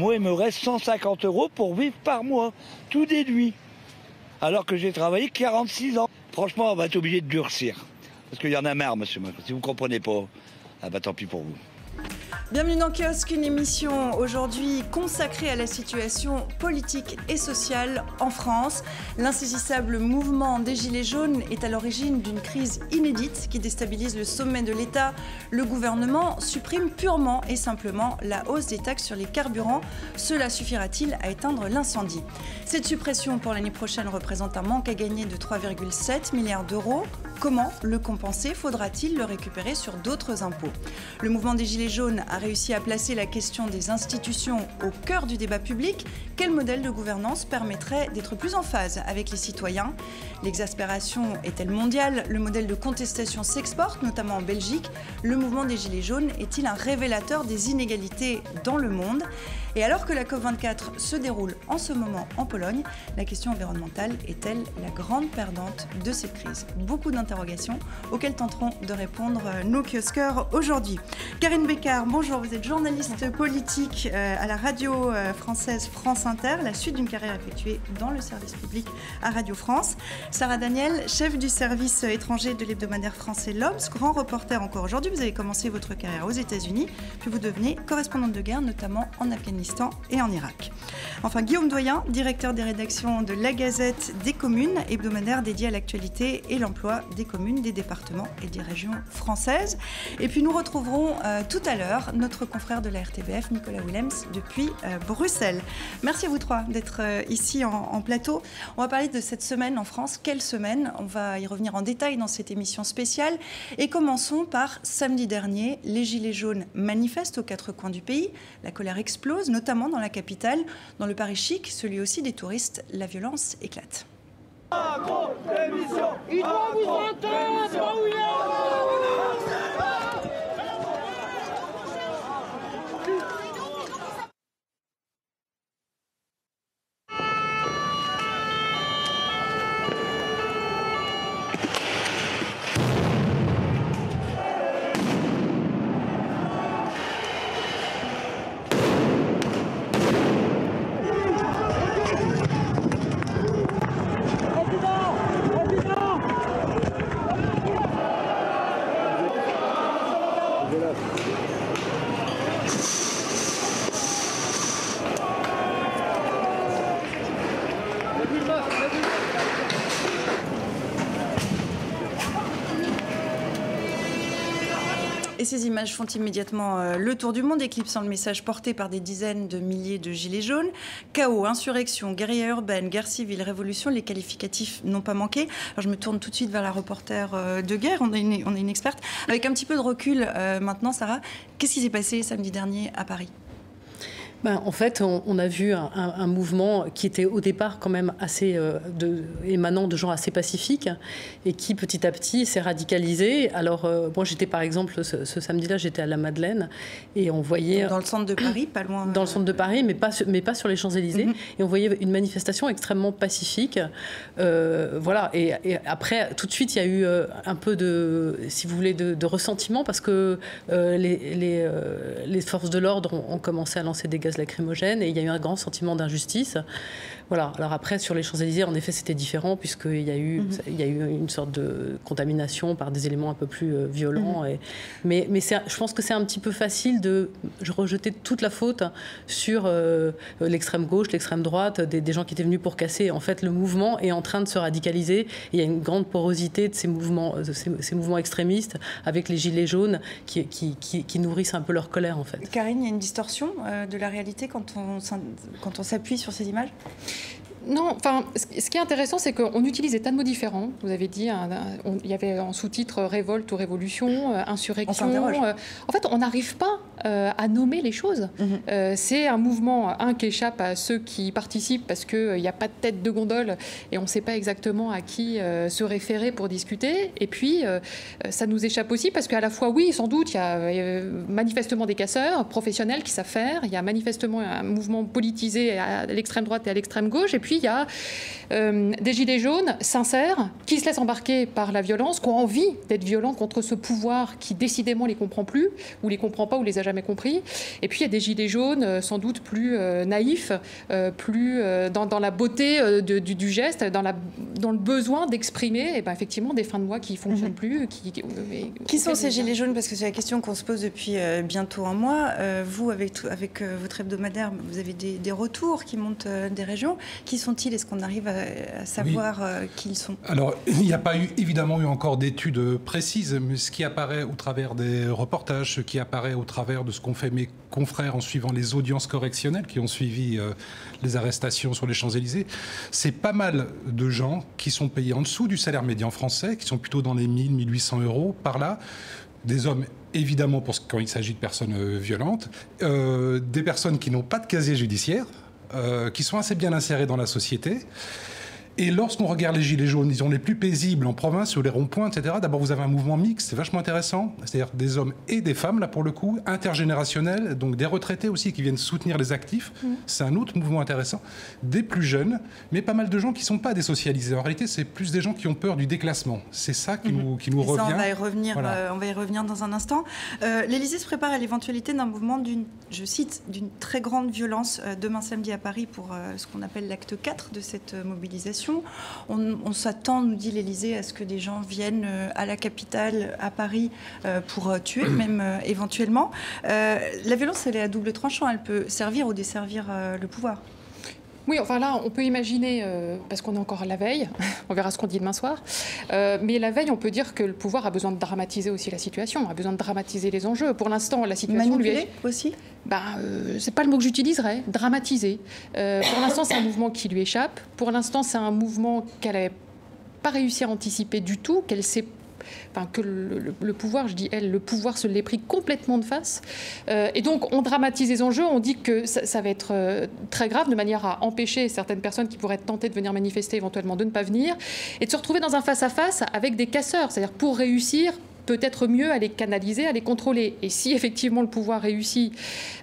Moi, il me reste 150 € pour vivre par mois, tout déduit. Alors que j'ai travaillé 46 ans. Franchement, on va être obligé de durcir. Parce qu'il y en a marre, monsieur Macron. Si vous ne comprenez pas, ah bah tant pis pour vous. Bienvenue dans Kiosque, une émission aujourd'hui consacrée à la situation politique et sociale en France. L'insaisissable mouvement des Gilets jaunes est à l'origine d'une crise inédite qui déstabilise le sommet de l'État. Le gouvernement supprime purement et simplement la hausse des taxes sur les carburants. Cela suffira-t-il à éteindre l'incendie? Cette suppression pour l'année prochaine représente un manque à gagner de 3,7 milliards d'euros. Comment le compenser? Faudra-t-il le récupérer sur d'autres impôts? Le mouvement des Gilets jaunes a réussi à placer la question des institutions au cœur du débat public. Quel modèle de gouvernance permettrait d'être plus en phase avec les citoyens? L'exaspération est-elle mondiale? Le modèle de contestation s'exporte, notamment en Belgique. Le mouvement des Gilets jaunes est-il un révélateur des inégalités dans le monde? Et alors que la COP24 se déroule en ce moment en Pologne, la question environnementale est-elle la grande perdante de cette crise? Beaucoup d'interrogations auxquelles tenteront de répondre nos kiosqueurs aujourd'hui. Karine Bécard, bonjour, vous êtes journaliste politique à la radio française France Inter, la suite d'une carrière effectuée dans le service public à Radio France. Sarah Daniel, chef du service étranger de l'hebdomadaire français L'Obs, grand reporter encore aujourd'hui. Vous avez commencé votre carrière aux États-Unis, puis vous devenez correspondante de guerre, notamment en Afghanistan et en Irak. Enfin, Guillaume Doyen, directeur des rédactions de La Gazette des communes, hebdomadaire dédié à l'actualité et l'emploi des communes, des départements et des régions françaises. Et puis nous retrouverons tout à l'heure notre confrère de la RTBF, Nicolas Willems, depuis Bruxelles. Merci à vous trois d'être ici en plateau. On va parler de cette semaine en France. Quelle semaine? On va y revenir en détail dans cette émission spéciale. Et commençons par samedi dernier. Les Gilets jaunes manifestent aux quatre coins du pays. La colère explose, notamment dans la capitale. Dans le Paris chic, celui aussi des touristes, la violence éclate. Macron, démission. Il doit vous entendre, Et ces images font immédiatement le tour du monde, éclipsant le message porté par des dizaines de milliers de gilets jaunes. Chaos, insurrection, guérilla urbaine, guerre civile, révolution, les qualificatifs n'ont pas manqué. Alors je me tourne tout de suite vers la reporter de guerre, on est une experte. Avec un petit peu de recul maintenant, Sarah, qu'est-ce qui s'est passé samedi dernier à Paris ? En fait, on a vu un mouvement qui était au départ quand même assez émanant de gens assez pacifiques et qui petit à petit s'est radicalisé. Alors moi j'étais par exemple ce samedi-là, j'étais à la Madeleine et on voyait dans le centre de Paris, pas loin. Dans le centre de Paris, mais pas sur les Champs-Élysées. Et on voyait une manifestation extrêmement pacifique. Voilà. Et après, tout de suite, il y a eu un peu de, si vous voulez, de ressentiment parce que les forces de l'ordre ont commencé à lancer des gaz lacrymogènes et il y a eu un grand sentiment d'injustice. Voilà. Alors après, sur les Champs-Élysées, en effet, c'était différent puisqu'il y a eu une sorte de contamination par des éléments un peu plus violents. Mais je pense que c'est un petit peu facile de rejeter toute la faute sur l'extrême gauche, l'extrême droite, des gens qui étaient venus pour casser. En fait, le mouvement est en train de se radicaliser et il y a une grande porosité de ces mouvements extrémistes avec les gilets jaunes qui nourrissent un peu leur colère, en fait. Karine, il y a une distorsion de la réalité quand on s'appuie sur ces images? Non, enfin, ce qui est intéressant, c'est qu'on utilise des tas de mots différents. Vous avez dit, il y avait en sous-titre révolte ou révolution, insurrection. En fait, on n'arrive pas à nommer les choses. C'est un mouvement, qui échappe à ceux qui participent parce qu'il n'y a pas de tête de gondole et on ne sait pas exactement à qui se référer pour discuter. Et puis, ça nous échappe aussi parce qu'à la fois, oui, sans doute, il y a manifestement des casseurs professionnels qui savent faire. Il y a manifestement un mouvement politisé à l'extrême droite et à l'extrême gauche. Et puis, il y a des gilets jaunes sincères qui se laissent embarquer par la violence, qui ont envie d'être violents contre ce pouvoir qui décidément les comprend plus, ou les comprend pas, ou les a jamais compris. Et puis il y a des gilets jaunes sans doute plus naïfs, plus dans la beauté du geste, dans le besoin d'exprimer effectivement des fins de mois qui ne fonctionnent plus. Qui sont ces gilets jaunes? Parce que c'est la question qu'on se pose depuis bientôt un mois. Vous, avec votre hebdomadaire, vous avez des retours qui montent des régions. Qui sont-ils? Est-ce qu'on arrive à savoir qui ils sont? Alors, il n'y a pas évidemment eu encore d'études précises, mais ce qui apparaît au travers des reportages, ce qui apparaît au travers de ce qu'ont fait mes confrères en suivant les audiences correctionnelles qui ont suivi les arrestations sur les Champs-Élysées, c'est pas mal de gens qui sont payés en dessous du salaire médian français, qui sont plutôt dans les 1 000, 1 800 euros par là. Des hommes, évidemment, quand il s'agit de personnes violentes, des personnes qui n'ont pas de casier judiciaire, qui sont assez bien insérées dans la société. Et lorsqu'on regarde les gilets jaunes, ils sont les plus paisibles en province, sur les ronds-points, etc. D'abord, vous avez un mouvement mixte, c'est vachement intéressant. C'est-à-dire des hommes et des femmes, là, pour le coup, intergénérationnels, donc des retraités aussi qui viennent soutenir les actifs. C'est un autre mouvement intéressant. Des plus jeunes, mais pas mal de gens qui ne sont pas désocialisés. En réalité, c'est plus des gens qui ont peur du déclassement. C'est ça qui nous revient. Ça, on va y revenir, voilà. On va y revenir dans un instant. L'Élysée se prépare à l'éventualité d'un mouvement je cite, d'une très grande violence demain samedi à Paris pour ce qu'on appelle l'acte 4 de cette mobilisation. On s'attend, nous dit l'Élysée, à ce que des gens viennent à la capitale, à Paris, pour tuer, même éventuellement. La violence, elle est à double tranchant. Elle peut servir ou desservir le pouvoir. Oui, enfin là, on peut imaginer, parce qu'on est encore à la veille, on verra ce qu'on dit demain soir, mais la veille, on peut dire que le pouvoir a besoin de dramatiser aussi la situation, a besoin de dramatiser les enjeux. Pour l'instant, la situation... Manipuler aussi ? C'est pas le mot que j'utiliserais, dramatiser. Pour l'instant, c'est un mouvement qui lui échappe. Pour l'instant, c'est un mouvement qu'elle n'avait pas réussi à anticiper du tout, qu'elle s'est... que le pouvoir, je dis elle, le pouvoir se l'est pris complètement de face. Et donc, on dramatise les enjeux, on dit que ça va être très grave, de manière à empêcher certaines personnes qui pourraient être tentées de venir manifester, éventuellement de ne pas venir, et de se retrouver dans un face-à-face avec des casseurs. C'est-à-dire, pour réussir, peut-être mieux à les canaliser, à les contrôler. Et si effectivement le pouvoir réussit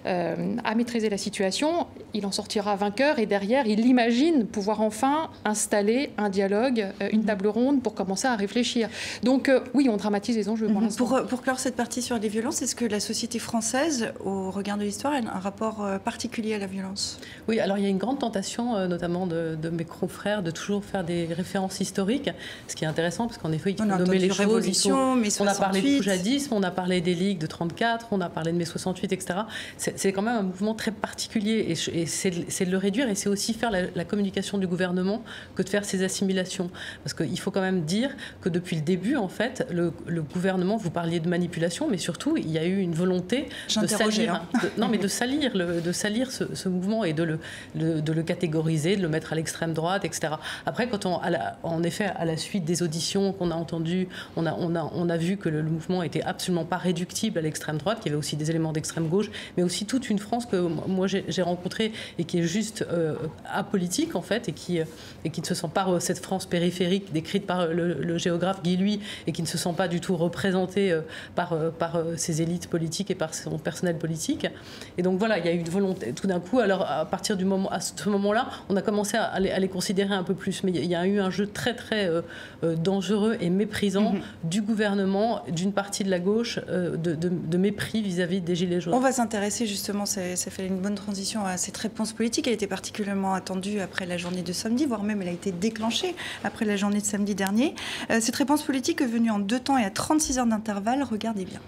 à maîtriser la situation, il en sortira vainqueur et derrière, il imagine pouvoir enfin installer un dialogue, une table ronde pour commencer à réfléchir. Donc oui, on dramatise les enjeux. Pour clore cette partie sur les violences, est-ce que la société française, au regard de l'histoire, a un rapport particulier à la violence? Oui, alors il y a une grande tentation, notamment de mes confrères, de toujours faire des références historiques, ce qui est intéressant parce qu'en effet, il faut nommer les choses. On a parlé de poujadisme, on a parlé des ligues de 34, on a parlé de mai 68, etc. C'est quand même un mouvement très particulier et c'est de le réduire et c'est aussi faire la communication du gouvernement que de faire ces assimilations. Parce qu'il faut quand même dire que depuis le début, en fait, le gouvernement, vous parliez de manipulation, mais surtout, il y a eu une volonté de salir, de salir ce mouvement et de le catégoriser, de le mettre à l'extrême droite, etc. Après, quand en effet, à la suite des auditions qu'on a entendues, on a vu que le mouvement n'était absolument pas réductible à l'extrême droite, qu'il y avait aussi des éléments d'extrême gauche, mais aussi toute une France que moi j'ai rencontrée et qui est juste apolitique en fait, et qui ne se sent pas cette France périphérique décrite par le géographe Guy Luy et qui ne se sent pas du tout représentée par ses élites politiques et par son personnel politique. Et donc voilà, il y a eu une volonté tout d'un coup. Alors à ce moment-là, on a commencé à les considérer un peu plus, mais il y a eu un jeu très très dangereux et méprisant du gouvernement, d'une partie de la gauche, de mépris vis-à-vis des Gilets jaunes. On va s'intéresser justement, ça fait une bonne transition à cette réponse politique. Elle était particulièrement attendue après la journée de samedi, voire même elle a été déclenchée après la journée de samedi dernier. Cette réponse politique est venue en 2 temps et à 36 heures d'intervalle. Regardez bien.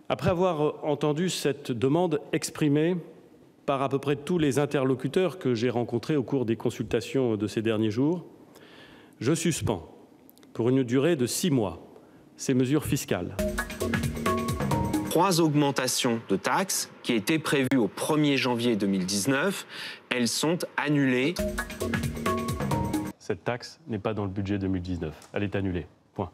Après avoir entendu cette demande exprimée par à peu près tous les interlocuteurs que j'ai rencontrés au cours des consultations de ces derniers jours, je suspends, pour une durée de 6 mois, ces mesures fiscales. 3 augmentations de taxes qui étaient prévues au 1er janvier 2019, elles sont annulées. Cette taxe n'est pas dans le budget 2019, elle est annulée. Point.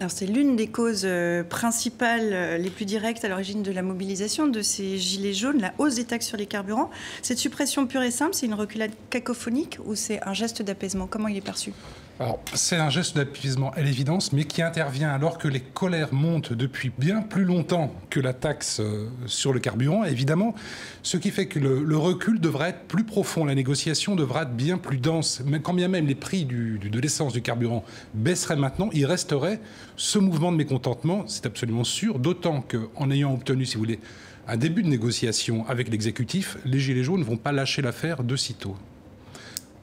Alors c'est l'une des causes principales, les plus directes à l'origine de la mobilisation de ces gilets jaunes, la hausse des taxes sur les carburants. Cette suppression pure et simple, c'est une reculade cacophonique ou c'est un geste d'apaisement? Comment il est perçu? Alors, c'est un geste d'apaisement à l'évidence, mais qui intervient alors que les colères montent depuis bien plus longtemps que la taxe sur le carburant, évidemment, ce qui fait que le recul devrait être plus profond, la négociation devra être bien plus dense. Mais quand bien même les prix de l'essence, du carburant baisseraient maintenant, il resterait ce mouvement de mécontentement, c'est absolument sûr, d'autant qu'en ayant obtenu, si vous voulez, un début de négociation avec l'exécutif, les Gilets jaunes ne vont pas lâcher l'affaire de sitôt.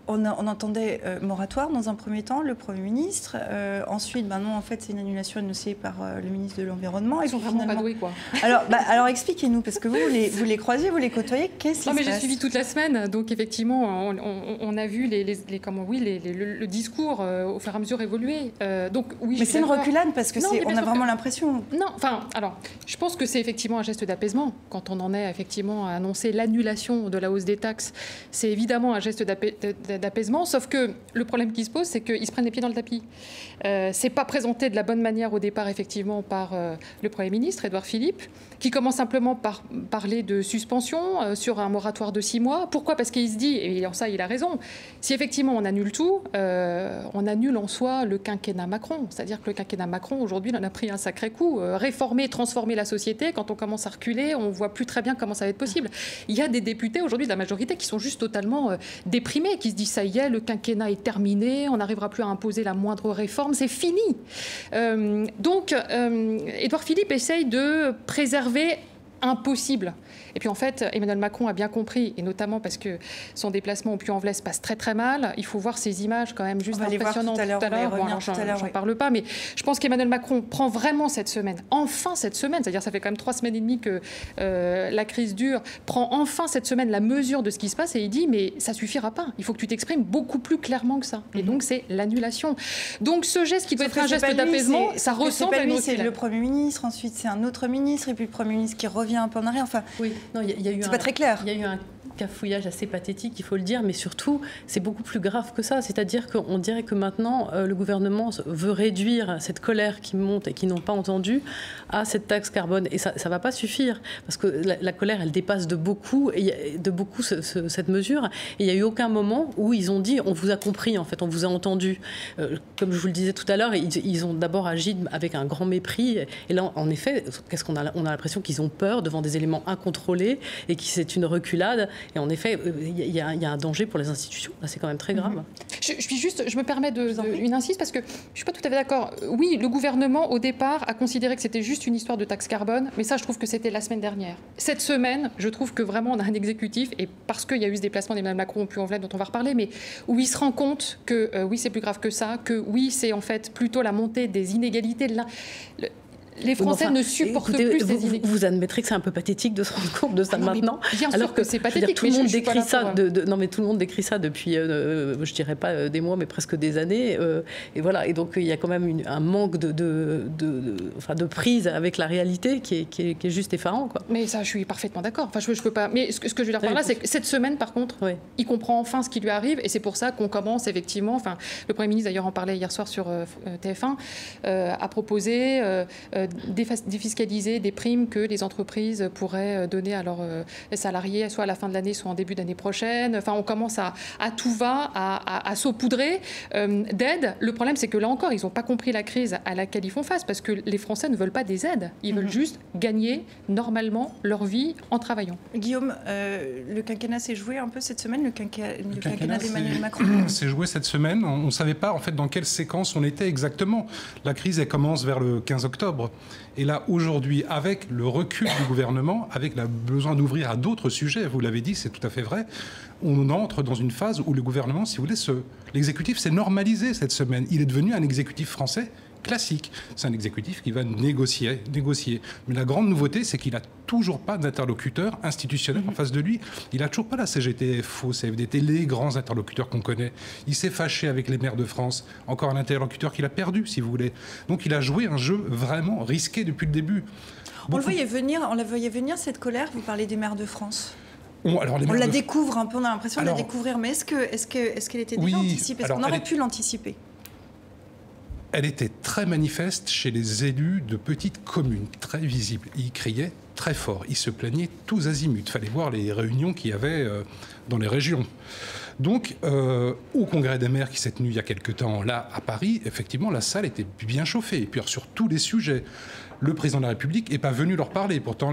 On entendait moratoire dans un premier temps, le Premier ministre. Ensuite, non, en fait, c'est une annulation annoncée par le ministre de l'Environnement. Ils sont vraiment pas doués, quoi. Alors expliquez-nous, parce que vous les croisez, vous les côtoyez, qu'est-ce qui se passe ? J'ai suivi toute la semaine, donc effectivement, on a vu le discours au fur et à mesure évoluer. Mais c'est une reculade, parce que on a vraiment l'impression... Non, alors, je pense que c'est effectivement un geste d'apaisement. Quand on en est effectivement à annoncer l'annulation de la hausse des taxes, c'est évidemment un geste d'apaisement, sauf que le problème qui se pose, c'est qu'ils se prennent les pieds dans le tapis. C'est pas présenté de la bonne manière au départ, effectivement, par le Premier ministre, Édouard Philippe, qui commence simplement par parler de suspension sur un moratoire de 6 mois. Pourquoi ? Parce qu'il se dit, et en ça il a raison, si effectivement on annule tout, on annule en soi le quinquennat Macron. C'est-à-dire que le quinquennat Macron, aujourd'hui, il en a pris un sacré coup. Réformer, transformer la société, quand on commence à reculer, on voit plus très bien comment ça va être possible. Il y a des députés aujourd'hui de la majorité qui sont juste totalement déprimés, qui se disent ça y est, le quinquennat est terminé, on n'arrivera plus à imposer la moindre réforme, c'est fini. Donc, Édouard Philippe essaye de préserver un possible. Et puis en fait, Emmanuel Macron a bien compris, et notamment parce que son déplacement au Puy-en-Velay se passe très très mal. Il faut voir ces images quand même juste impressionnantes tout à l'heure. J'en parle pas, mais je pense qu'Emmanuel Macron prend vraiment cette semaine, c'est-à-dire ça fait quand même 3 semaines et demie que la crise dure, prend enfin cette semaine la mesure de ce qui se passe et il dit mais ça suffira pas, il faut que tu t'exprimes beaucoup plus clairement que ça. Et donc c'est l'annulation. Donc ce geste qui doit être un geste d'apaisement, ça ressemble à une c'est le Premier ministre, ensuite c'est un autre ministre, et puis le Premier ministre qui revient un peu en arrière. Enfin, oui. Non, c'est pas très clair. Il y a eu un cafouillage assez pathétique, il faut le dire, mais surtout, c'est beaucoup plus grave que ça. C'est-à-dire qu'on dirait que maintenant, le gouvernement veut réduire cette colère qui monte et qui n'ont pas entendu à cette taxe carbone. Et ça ne va pas suffire, parce que la colère, elle dépasse de beaucoup cette mesure. Et il n'y a eu aucun moment où ils ont dit « on vous a compris, en fait, on vous a entendu ». Comme je vous le disais tout à l'heure, ils ont d'abord agi avec un grand mépris. Et là, en effet, on a l'impression qu'ils ont peur devant des éléments incontrôlés et que c'est une reculade. Et en effet, il y a un danger pour les institutions. Là, c'est quand même très grave. Je me permets une insiste parce que je ne suis pas tout à fait d'accord. Oui, le gouvernement, au départ, a considéré que c'était juste une histoire de taxe carbone, mais ça, je trouve que c'était la semaine dernière. Cette semaine, je trouve que vraiment, on a un exécutif, et parce qu'il y a eu ce déplacement d'Emmanuel Macron au Puy-en-Velay, dont on va reparler, mais où il se rend compte que oui, c'est plus grave que ça, que oui, c'est en fait plutôt la montée des inégalités de les Français ne supportent plus ces inégalités. Vous admettrez que c'est un peu pathétique de se rendre compte de ça maintenant. Bien sûr que c'est pathétique. Tout le monde décrit ça. Non, mais tout le monde décrit ça depuis, je dirais pas des mois, mais presque des années. Et voilà. Et donc il y a quand même un manque de prise avec la réalité qui est juste effarant, quoi. Mais ça, je suis parfaitement d'accord. Enfin, je peux pas. Mais ce que je veux dire par là, c'est que cette semaine, par contre, il comprend enfin ce qui lui arrive, et c'est pour ça qu'on commence effectivement. Enfin, le Premier ministre d'ailleurs en parlait hier soir sur TF1, a proposé défiscaliser des primes que les entreprises pourraient donner à leurs salariés, soit à la fin de l'année, soit en début d'année prochaine. Enfin, on commence à tout va, à saupoudrer d'aides. Le problème, c'est que là encore, ils n'ont pas compris la crise à laquelle ils font face, parce que les Français ne veulent pas des aides. Ils veulent juste gagner normalement leur vie en travaillant. Guillaume, le quinquennat s'est joué un peu cette semaine, le quinquennat d'Emmanuel Macron. C'est joué cette semaine. On ne savait pas en fait dans quelle séquence on était exactement. La crise, elle commence vers le 15 octobre. Et là, aujourd'hui, avec le recul du gouvernement, avec le besoin d'ouvrir à d'autres sujets, vous l'avez dit, c'est tout à fait vrai, on entre dans une phase où le gouvernement, si vous voulez, l'exécutif s'est normalisé cette semaine. Il est devenu un exécutif français classique. C'est un exécutif qui va négocier. Mais la grande nouveauté, c'est qu'il n'a toujours pas d'interlocuteur institutionnel en face de lui. Il n'a toujours pas la CGT, FO, CFDT, les grands interlocuteurs qu'on connaît. Il s'est fâché avec les maires de France. Encore un interlocuteur qu'il a perdu, si vous voulez. Donc il a joué un jeu vraiment risqué depuis le début. On la voyait venir, cette colère. Vous parlez des maires de France. On la découvre un peu, on a l'impression de la découvrir. Mais est-ce qu'elle était déjà anticipée? Est-ce qu'on aurait pu l'anticiper? Elle était très manifeste chez les élus de petites communes, très visible. Ils criaient très fort. Ils se plaignaient tous azimuts. Il fallait voir les réunions qu'il y avait dans les régions. Donc, au Congrès des maires qui s'est tenu il y a quelque temps, là, à Paris, effectivement, la salle était bien chauffée. Et puis, sur tous les sujets, le président de la République n'est pas venu leur parler. Pourtant,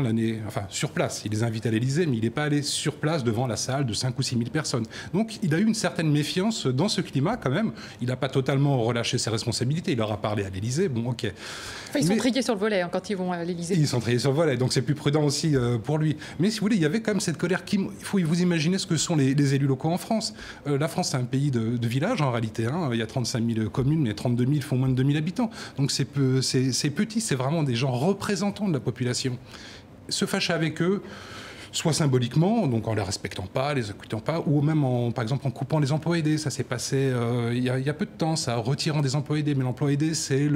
sur place, il les invite à l'Élysée, mais il n'est pas allé sur place devant la salle de 5 ou 6 000 personnes. Donc, il a eu une certaine méfiance dans ce climat, quand même. Il n'a pas totalement relâché ses responsabilités. Il leur a parlé à l'Élysée. Bon, OK. Enfin, ils sont triés sur le volet quand ils vont à l'Élysée. Ils sont triés sur le volet, donc c'est plus prudent aussi pour lui. Mais si vous voulez, il y avait quand même cette colère. Il faut vous imaginer ce que sont les élus locaux en France. La France, c'est un pays de villages, en réalité. Il y a 35 000 communes, mais 32 000 font moins de 2 000 habitants. Donc c'est petit, c'est vraiment des gens représentants de la population. Se fâcher avec eux, soit symboliquement, donc en les respectant pas, les écoutant pas, ou même par exemple en coupant les emplois aidés. Ça s'est passé il y a peu de temps, ça, retirant des emplois aidés. Mais l'emploi aidé, c'est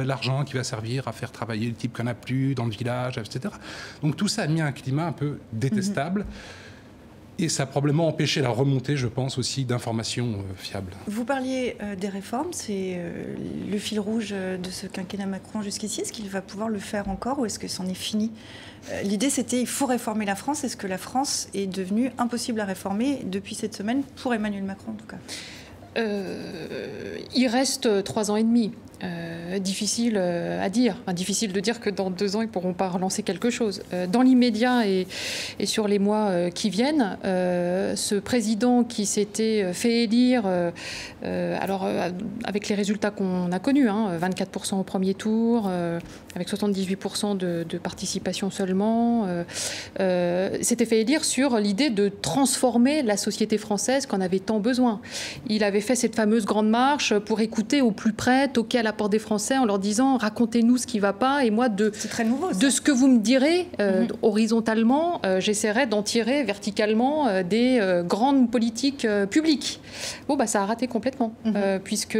l'argent qui va servir à faire travailler le type qu'on n'a plus dans le village, etc. Donc tout ça a mis un climat un peu détestable. Et ça a probablement empêché la remontée, je pense, aussi d'informations fiables. Vous parliez des réformes, c'est le fil rouge de ce quinquennat Macron jusqu'ici. Est-ce qu'il va pouvoir le faire encore ou est-ce que c'en est fini ? L'idée, c'était il faut réformer la France. Est-ce que la France est devenue impossible à réformer depuis cette semaine, pour Emmanuel Macron en tout cas ? Il reste 3 ans et demi. Difficile à dire. Enfin, difficile de dire que dans 2 ans, ils ne pourront pas relancer quelque chose. Dans l'immédiat et sur les mois qui viennent, ce président qui s'était fait élire, avec les résultats qu'on a connus, 24% au premier tour, avec 78% de participation seulement, s'était fait élire sur l'idée de transformer la société française qu'en avait tant besoin. Il avait fait cette fameuse grande marche pour écouter au plus près, toquer à la porte des Français en leur disant racontez-nous ce qui ne va pas et moi c'est très nouveau, de ce que vous me direz horizontalement, j'essaierai d'en tirer verticalement des grandes politiques publiques. Bon, ça a raté complètement puisque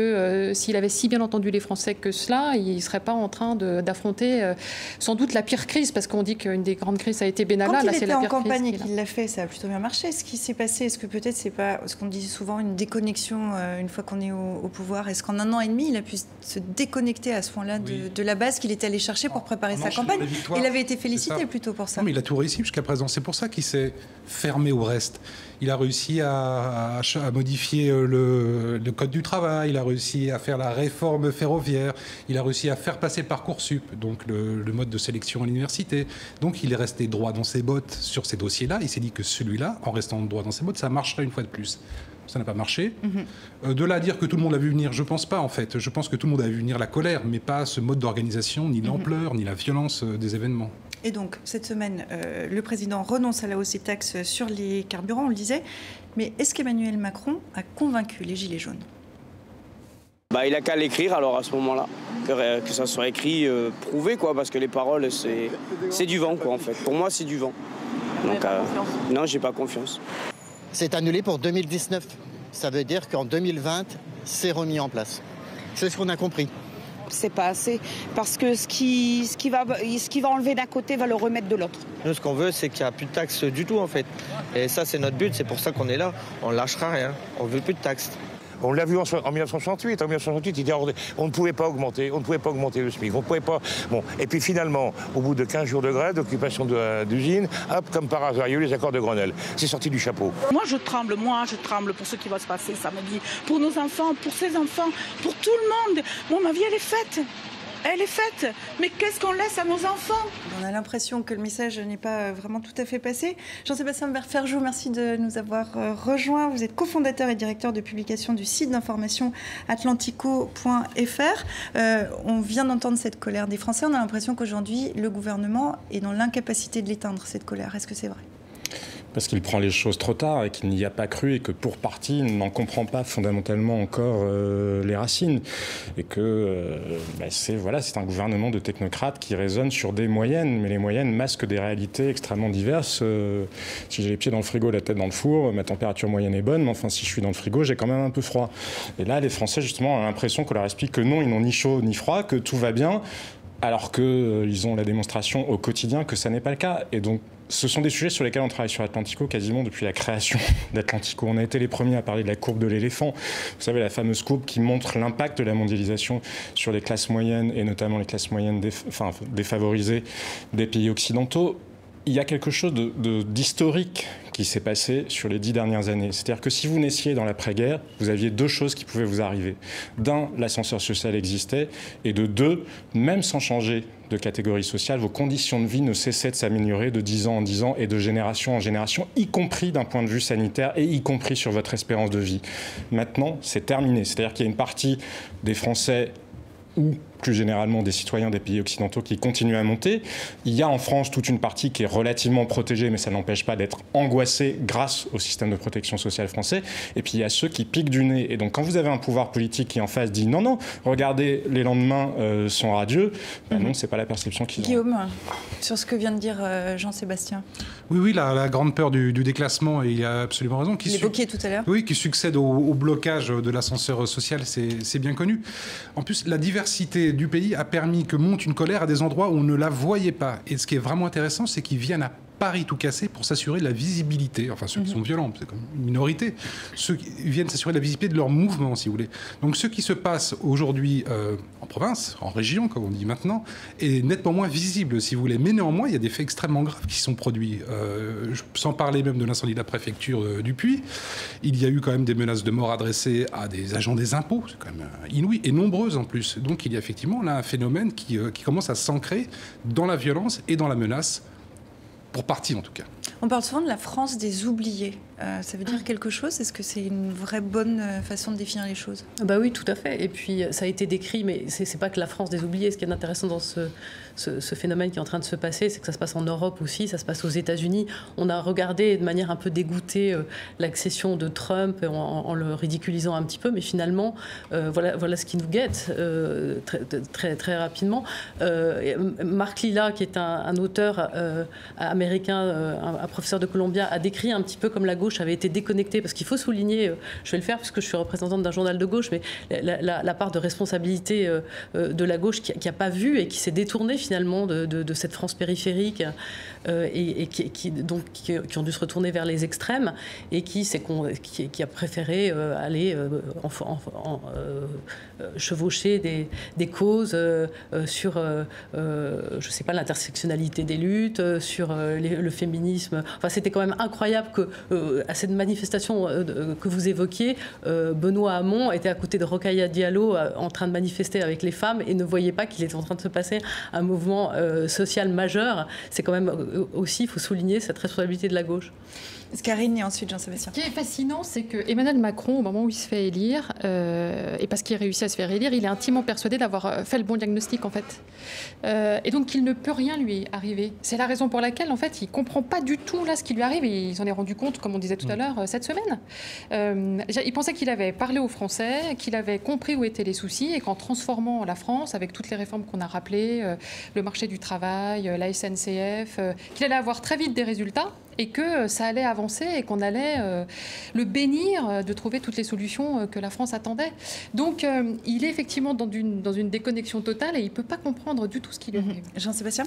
s'il avait si bien entendu les Français que cela, il ne serait pas en train d'affronter sans doute la pire crise, parce qu'on dit qu'une des grandes crises a été Benalla. Quand là, il c'est était la en pire campagne crise et qu'il l'a fait, ça a plutôt bien marché. Ce qui s'est passé, est-ce que peut-être c'est pas ce qu'on dit souvent, une déconnexion une fois qu'on est au pouvoir? Est-ce qu'en 1 an et demi, il a pu se déconnecter à ce point-là de la base qu'il était allé chercher pour préparer sa campagne? Il avait été félicité plutôt pour ça. Non, mais il a tout réussi jusqu'à présent. C'est pour ça qu'il s'est fermé au reste. Il a réussi à modifier le code du travail, il a réussi à faire la réforme ferroviaire, il a réussi à faire passer Parcoursup, donc le mode de sélection à l'université. Donc il est resté droit dans ses bottes sur ces dossiers-là. Il s'est dit que celui-là, en restant droit dans ses bottes, ça marcherait une fois de plus. Ça n'a pas marché. De là à dire que tout le monde a vu venir, je ne pense pas en fait. Je pense que tout le monde a vu venir la colère, mais pas ce mode d'organisation, ni l'ampleur, ni la violence des événements. Et donc, cette semaine, le président renonce à la hausse des taxes sur les carburants, on le disait. Mais est-ce qu'Emmanuel Macron a convaincu les Gilets jaunes? Il n'a qu'à l'écrire alors à ce moment-là, que ça soit écrit, prouvé, quoi, parce que les paroles, c'est du vent, quoi, en fait. Pour moi, c'est du vent. Donc, non, j'ai pas confiance. C'est annulé pour 2019. Ça veut dire qu'en 2020, c'est remis en place. C'est ce qu'on a compris. C'est pas assez, parce que ce qui va enlever d'un côté va le remettre de l'autre. Nous, ce qu'on veut, c'est qu'il n'y a plus de taxes du tout, en fait. Et ça, c'est notre but, c'est pour ça qu'on est là. On ne lâchera rien, on ne veut plus de taxes. On l'a vu en 1968. En 1968, il dit on ne pouvait pas augmenter le SMIC. On pouvait pas. Bon, et puis finalement, au bout de 15 jours de grève, d'occupation d'usine, hop, comme par hasard, il y a eu les accords de Grenelle. C'est sorti du chapeau. Moi, je tremble pour ce qui va se passer samedi. Pour nos enfants, pour ses enfants, pour tout le monde. Bon, ma vie, elle est faite. Elle est faite, mais qu'est-ce qu'on laisse à nos enfants? On a l'impression que le message n'est pas vraiment tout à fait passé. Jean-Sébastien Ferjou, merci de nous avoir rejoints. Vous êtes cofondateur et directeur de publication du site d'information atlantico.fr. On vient d'entendre cette colère des Français. On a l'impression qu'aujourd'hui, le gouvernement est dans l'incapacité de l'éteindre, cette colère. Est-ce que c'est vrai? Parce qu'il prend les choses trop tard et qu'il n'y a pas cru et que pour partie, il n'en comprend pas fondamentalement encore les racines. Et que c'est un gouvernement de technocrates qui raisonne sur des moyennes, mais les moyennes masquent des réalités extrêmement diverses. Si j'ai les pieds dans le frigo, la tête dans le four, ma température moyenne est bonne, mais enfin si je suis dans le frigo, j'ai quand même un peu froid. Et là, les Français, justement, ont l'impression qu'on leur explique que non, ils n'ont ni chaud ni froid, que tout va bien, alors qu'ils ont la démonstration au quotidien que ça n'est pas le cas. Et donc, ce sont des sujets sur lesquels on travaille sur Atlantico quasiment depuis la création d'Atlantico. On a été les premiers à parler de la courbe de l'éléphant. Vous savez, la fameuse courbe qui montre l'impact de la mondialisation sur les classes moyennes et notamment les classes moyennes défavorisées des pays occidentaux. il y a quelque chose d'historique qui s'est passé sur les 10 dernières années. C'est-à-dire que si vous naissiez dans l'après-guerre, vous aviez deux choses qui pouvaient vous arriver. D'un, l'ascenseur social existait, et de deux, même sans changer de catégorie sociale, vos conditions de vie ne cessaient de s'améliorer de 10 ans en 10 ans et de génération en génération, y compris d'un point de vue sanitaire et y compris sur votre espérance de vie. Maintenant, c'est terminé. C'est-à-dire qu'il y a une partie des Français ou plus généralement des citoyens des pays occidentaux qui continuent à monter. Il y a en France toute une partie qui est relativement protégée, mais ça n'empêche pas d'être angoissée grâce au système de protection sociale français. Et puis il y a ceux qui piquent du nez. Et donc quand vous avez un pouvoir politique qui en face dit non, non, regardez, les lendemains sont radieux, ben non, c'est pas la perception qu'ils ont. Guillaume, sur ce que vient de dire Jean-Sébastien. Oui, la grande peur du déclassement, et il a absolument raison. Qui l'évoquiez tout à l'heure. Oui, qui succède au blocage de l'ascenseur social, c'est bien connu. En plus, la diversité du pays a permis que monte une colère à des endroits où on ne la voyait pas. Et ce qui est vraiment intéressant, c'est qu'ils viennent à Paris tout casser pour s'assurer de la visibilité. Enfin, ceux qui sont violents, c'est comme une minorité. Ceux qui viennent s'assurer de la visibilité de leur mouvement, si vous voulez. Donc, ce qui se passe aujourd'hui en province, en région, comme on dit maintenant, est nettement moins visible, si vous voulez. Mais néanmoins, il y a des faits extrêmement graves qui sont produits. Sans parler même de l'incendie de la préfecture du Puy, il y a eu quand même des menaces de mort adressées à des agents des impôts. C'est quand même inouï, et nombreuses en plus. Donc, il y a effectivement là un phénomène qui commence à s'ancrer dans la violence et dans la menace, pour partie en tout cas. On parle souvent de la France des oubliés. Ça veut dire quelque chose? Est-ce que c'est une vraie bonne façon de définir les choses? Bah oui, tout à fait. Et puis, ça a été décrit, mais c'est pas que la France des oubliés. Ce qui est intéressant dans ce phénomène qui est en train de se passer, c'est que ça se passe en Europe aussi, ça se passe aux États-Unis. On a regardé de manière un peu dégoûtée l'accession de Trump en le ridiculisant un petit peu, mais finalement, voilà ce qui nous guette très rapidement. Marc Lilla, qui est un auteur américain, un professeur de Columbia, a décrit un petit peu comme la gauche avait été déconnectée, parce qu'il faut souligner, je vais le faire puisque je suis représentante d'un journal de gauche, mais la part de responsabilité de la gauche qui n'a pas vu et qui s'est détournée finalement de cette France périphérique et qui ont dû se retourner vers les extrêmes et qui a préféré aller chevaucher des causes sur, je ne sais pas, l'intersectionnalité des luttes, sur le féminisme. Enfin, c'était quand même incroyable que à cette manifestation que vous évoquiez, Benoît Hamon était à côté de Rokhaya Diallo en train de manifester avec les femmes et ne voyait pas qu'il était en train de se passer un mouvement social majeur. C'est quand même aussi, il faut souligner cette responsabilité de la gauche. Karine et ensuite Jean-Sébastien. Ce qui est fascinant, c'est que Emmanuel Macron, au moment où il se fait élire, et parce qu'il réussit à se faire élire, il est intimement persuadé d'avoir fait le bon diagnostic, en fait. Et donc, il ne peut rien lui arriver. C'est la raison pour laquelle, en fait, il ne comprend pas du tout là ce qui lui arrive. Et il s'en est rendu compte, comme on disait tout à l'heure, cette semaine. Il pensait qu'il avait parlé aux Français, qu'il avait compris où étaient les soucis, et qu'en transformant la France, avec toutes les réformes qu'on a rappelées, le marché du travail, la SNCF, qu'il allait avoir très vite des résultats, et que ça allait avancer et qu'on allait le bénir de trouver toutes les solutions que la France attendait. Donc, il est effectivement dans une déconnexion totale et il ne peut pas comprendre du tout ce qui lui arrive. Jean-Sébastien ?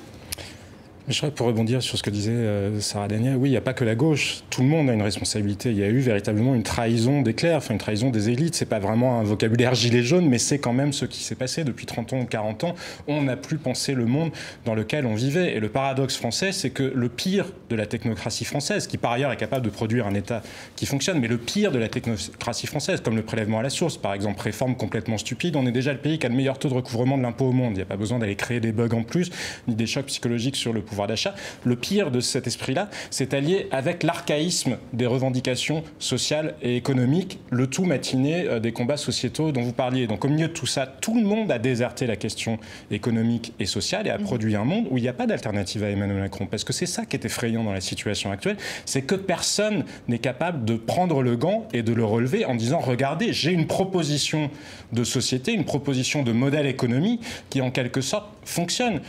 Je serais pour rebondir sur ce que disait Sarah Daniel. Oui, il n'y a pas que la gauche. Tout le monde a une responsabilité. Il y a eu véritablement une trahison des clercs, une trahison des élites. C'est pas vraiment un vocabulaire gilet jaune, mais c'est quand même ce qui s'est passé depuis 30 ans ou 40 ans. On n'a plus pensé le monde dans lequel on vivait. Et le paradoxe français, c'est que le pire de la technocratie française, qui par ailleurs est capable de produire un État qui fonctionne, mais le pire de la technocratie française, comme le prélèvement à la source, par exemple, réforme complètement stupide, on est déjà le pays qui a le meilleur taux de recouvrement de l'impôt au monde. Il n'y a pas besoin d'aller créer des bugs en plus, ni des chocs psychologiques sur le pouvoir d'achat. Le pire de cet esprit-là, c'est allié avec l'archaïsme des revendications sociales et économiques, le tout matiné des combats sociétaux dont vous parliez. Donc au milieu de tout ça, tout le monde a déserté la question économique et sociale et a produit un monde où il n'y a pas d'alternative à Emmanuel Macron. Parce que c'est ça qui est effrayant dans la situation actuelle, c'est que personne n'est capable de prendre le gant et de le relever en disant « Regardez, j'ai une proposition de société, une proposition de modèle économique qui en quelque sorte fonctionne ».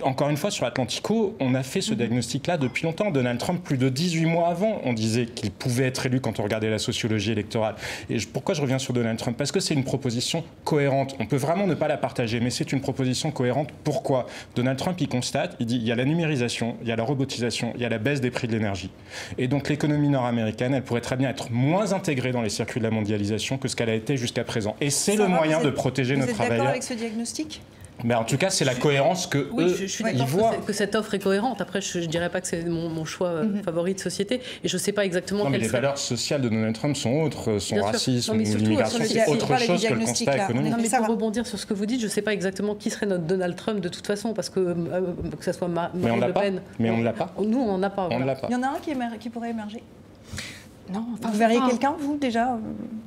Encore une fois, sur Atlantico, on a fait ce diagnostic-là depuis longtemps. Donald Trump, plus de 18 mois avant, on disait qu'il pouvait être élu quand on regardait la sociologie électorale. Et pourquoi je reviens sur Donald Trump? Parce que c'est une proposition cohérente. On peut vraiment ne pas la partager, mais c'est une proposition cohérente. Pourquoi? Donald Trump, il constate, il dit, il y a la numérisation, il y a la robotisation, il y a la baisse des prix de l'énergie. Et donc l'économie nord-américaine, elle pourrait très bien être moins intégrée dans les circuits de la mondialisation que ce qu'elle a été jusqu'à présent. Et c'est le moyen de protéger nos travailleurs. Vous êtes d'accord avec ce diagnostic ? Mais en tout cas, c'est la cohérence que je suis d'accord que cette offre est cohérente. Après, je ne dirais pas que c'est mon choix favori de société. Et je ne sais pas exactement mais les valeurs sociales de Donald Trump sont autres. Son racisme ou l'immigration, c'est autre chose que le constat économique. Non, mais pour rebondir sur ce que vous dites, je ne sais pas exactement qui serait notre Donald Trump de toute façon, parce que ce soit Marine Le Pen... Mais on ne l'a pas. Nous, on n'en a pas. Il y en a un qui pourrait émerger. Non, vous verriez quelqu'un, vous, déjà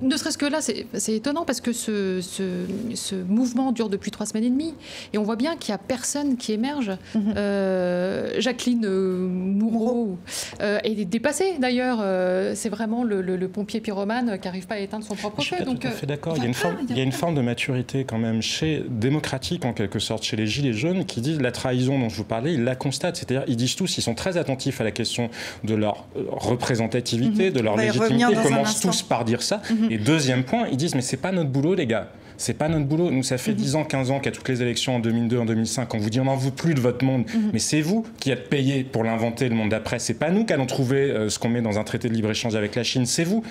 Ne serait-ce que là, c'est étonnant parce que ce mouvement dure depuis 3 semaines et demie. Et on voit bien qu'il n'y a personne qui émerge. Jacqueline Moreau est dépassée, d'ailleurs. C'est vraiment le pompier pyromane qui n'arrive pas à éteindre son propre feu. Je suis tout à fait d'accord. Il y a une forme de maturité quand même démocratique, en quelque sorte, chez les Gilets jaunes, qui disent la trahison dont je vous parlais, ils la constatent. C'est-à-dire, ils disent tous, ils sont très attentifs à la question de leur représentativité, de leur légitimité, ils commencent tous par dire ça. Et deuxième point, ils disent mais c'est pas notre boulot les gars. C'est pas notre boulot. Nous, ça fait 10 ans, 15 ans qu'à toutes les élections en 2002, en 2005, on vous dit on n'en veut plus de votre monde. Mais c'est vous qui êtes payés pour l'inventer, le monde d'après. C'est pas nous qui allons trouver ce qu'on met dans un traité de libre-échange avec la Chine. C'est vous.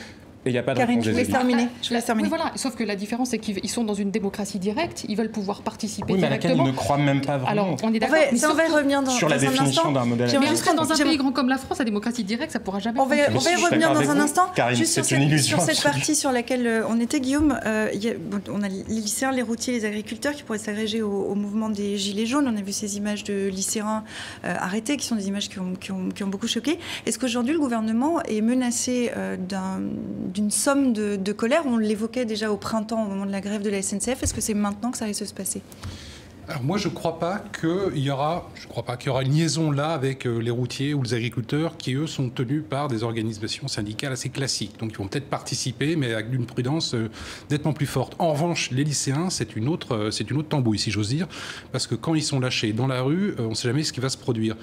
Et il n'y a pas de Karine, je vous laisse terminer. Oui, voilà. Sauf que la différence, c'est qu'ils sont dans une démocratie directe. Ils veulent pouvoir participer directement. Mais à laquelle ils ne croient même pas vraiment. Alors, on est d'accord. On va y revenir sur la définition d'un modèle. Mais dans un pays grand comme la France, la démocratie directe, ça ne pourra jamais. On va y revenir dans un instant. Karine, juste sur cette partie sur laquelle on était, Guillaume, on a les lycéens, les routiers, les agriculteurs qui pourraient s'agréger au mouvement des Gilets jaunes. On a vu ces images de lycéens arrêtés, qui sont des images qui ont beaucoup choqué. Est-ce qu'aujourd'hui, le gouvernement est menacé d'une somme de colère? On l'évoquait déjà au printemps, au moment de la grève de la SNCF. Est-ce que c'est maintenant que ça risque de se passer? Alors moi, je ne crois pas qu'il y aura une liaison là avec les routiers ou les agriculteurs qui, eux, sont tenus par des organisations syndicales assez classiques. Donc, ils vont peut-être participer, mais avec une prudence nettement plus forte. En revanche, les lycéens, c'est une autre tambouille, si j'ose dire, parce que quand ils sont lâchés dans la rue, on ne sait jamais ce qui va se produire.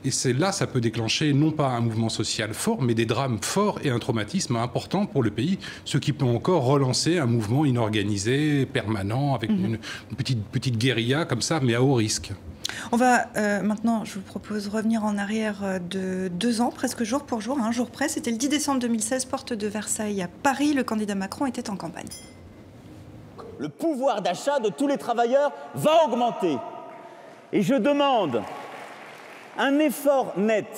Et c'est là, ça peut déclencher non pas un mouvement social fort, mais des drames forts et un traumatisme important pour le pays, ce qui peut encore relancer un mouvement inorganisé, permanent, avec une petite guérilla comme ça, mais à haut risque. On va maintenant, je vous propose, revenir en arrière de 2 ans, presque jour pour jour, un jour près. C'était le 10 décembre 2016, porte de Versailles à Paris. Le candidat Macron était en campagne. Le pouvoir d'achat de tous les travailleurs va augmenter. Et je demande un effort net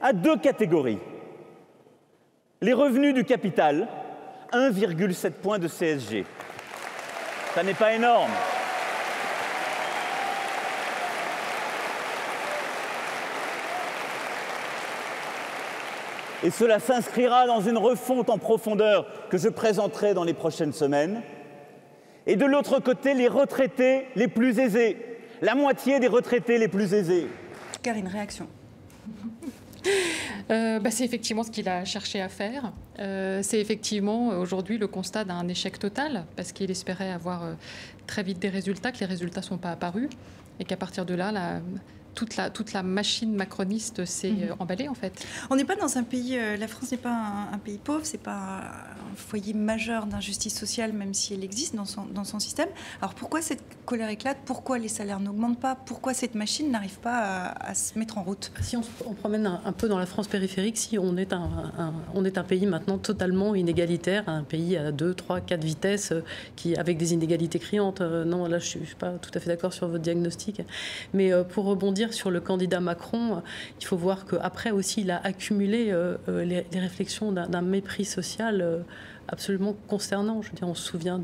à 2 catégories. Les revenus du capital, 1,7 point de CSG. Ça n'est pas énorme. Et cela s'inscrira dans une refonte en profondeur que je présenterai dans les prochaines semaines. Et de l'autre côté, les retraités les plus aisés. La moitié des retraités les plus aisés. Karine, réaction. C'est effectivement ce qu'il a cherché à faire. C'est effectivement aujourd'hui le constat d'un échec total, parce qu'il espérait avoir très vite des résultats, que les résultats ne sont pas apparus, et qu'à partir de là, toute la machine macroniste s'est emballée en fait. On n'est pas dans un pays, la France n'est pas un pays pauvre, c'est pas un foyer majeur d'injustice sociale, même si elle existe dans son système. Alors pourquoi cette colère éclate? Pourquoi les salaires n'augmentent pas? Pourquoi cette machine n'arrive pas à se mettre en route? Si on promène un peu dans la France périphérique, si on est un pays maintenant totalement inégalitaire, un pays à 2, 3, 4 vitesses, avec des inégalités criantes. Non, là je ne suis pas tout à fait d'accord sur votre diagnostic. Mais pour rebondir sur le candidat Macron, il faut voir qu'après aussi, il a accumulé les réflexions d'un mépris social absolument consternant. Je veux dire, on se souvient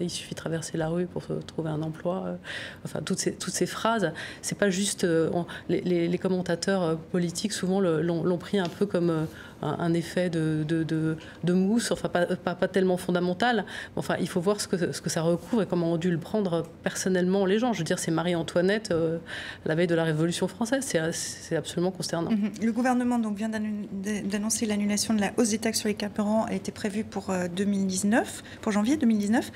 il suffit de traverser la rue pour trouver un emploi. Enfin, toutes ces phrases, c'est pas juste... les commentateurs politiques, souvent, l'ont pris un peu comme un effet de mousse, enfin pas tellement fondamental. Enfin, il faut voir ce que ça recouvre et comment ont dû le prendre personnellement les gens. Je veux dire, c'est Marie-Antoinette la veille de la Révolution française. C'est absolument consternant. Le gouvernement donc, vient d'annoncer l'annulation de la hausse des taxes sur les carburants. Elle était prévue pour 2019, pour janvier 2019.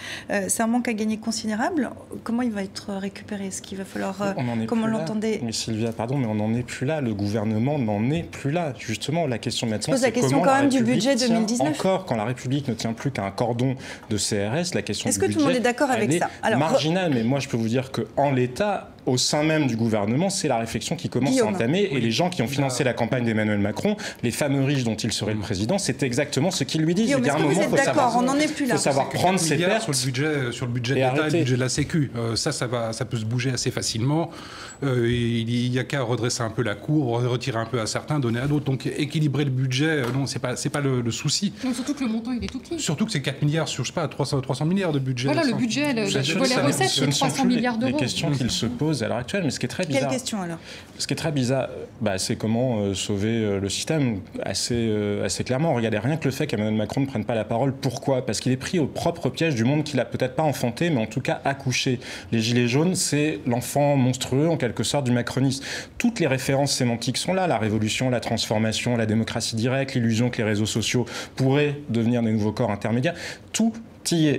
C'est un manque à gagner considérable. Comment il va être récupéré? Est-ce qu'il va falloir... Comment on l'entendait? Mais Sylvia, pardon, mais on n'en est plus là. Le gouvernement n'en est plus là. Justement, la question maintenant, c'est la question quand même du budget 2019. Encore, quand la République ne tient plus qu'à un cordon de CRS, la question du budget... Est-ce que tout le monde est d'accord avec ça? Alors, marginal, mais moi je peux vous dire qu'en l'état, au sein même du gouvernement, c'est la réflexion qui commence à entamer. Et les gens qui ont financé la campagne d'Emmanuel Macron, les fameux riches dont il serait le président, c'est exactement ce qu'ils lui disent. Guillaume, est-ce que vous êtes d'accord ? On n'en est plus là. Il faut savoir prendre ses pertes sur le budget de l'État et le budget de la Sécu. Ça peut se bouger assez facilement. Il n'y a qu'à redresser un peu la cour, retirer un peu à certains, donner à d'autres. Donc équilibrer le budget, non, c'est pas le souci. Non, surtout que le montant il est tout petit. Surtout que c'est 4 milliards sur, je sais pas, 300 milliards de budget. Voilà, le budget, les recettes, c'est 300 milliards d'euros. Les questions qu'il se pose à l'heure actuelle, mais ce qui est très bizarre. Quelle question alors ? Ce qui est très bizarre, c'est comment sauver le système assez clairement. Regardez, rien que le fait qu'Emmanuel Macron ne prenne pas la parole. Pourquoi ? Parce qu'il est pris au propre piège du monde qu'il a peut-être pas enfanté, mais en tout cas accouché. Les Gilets jaunes, c'est l'enfant monstrueux, en quelque sorte, du macronisme. Toutes les références sémantiques sont là. La révolution, la transformation, la démocratie directe, l'illusion que les réseaux sociaux pourraient devenir des nouveaux corps intermédiaires. Tout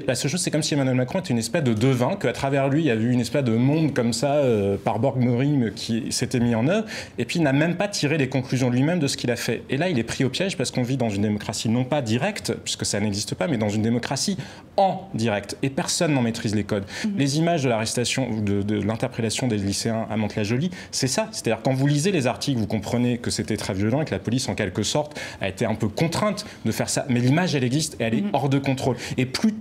la seule chose, c'est comme si Emmanuel Macron était une espèce de devin, qu'à travers lui, il y avait eu une espèce de monde comme ça, par Borg-Morim, qui s'était mis en œuvre, et puis il n'a même pas tiré les conclusions lui-même de ce qu'il a fait. Et là, il est pris au piège parce qu'on vit dans une démocratie non pas directe, puisque ça n'existe pas, mais dans une démocratie en direct. Et personne n'en maîtrise les codes. Les images de l'arrestation, de l'interpellation des lycéens à Mantes-la-Jolie, c'est ça. C'est-à-dire, quand vous lisez les articles, vous comprenez que c'était très violent et que la police, en quelque sorte, a été un peu contrainte de faire ça. Mais l'image, elle existe et elle est hors de contrôle. Et plutôt,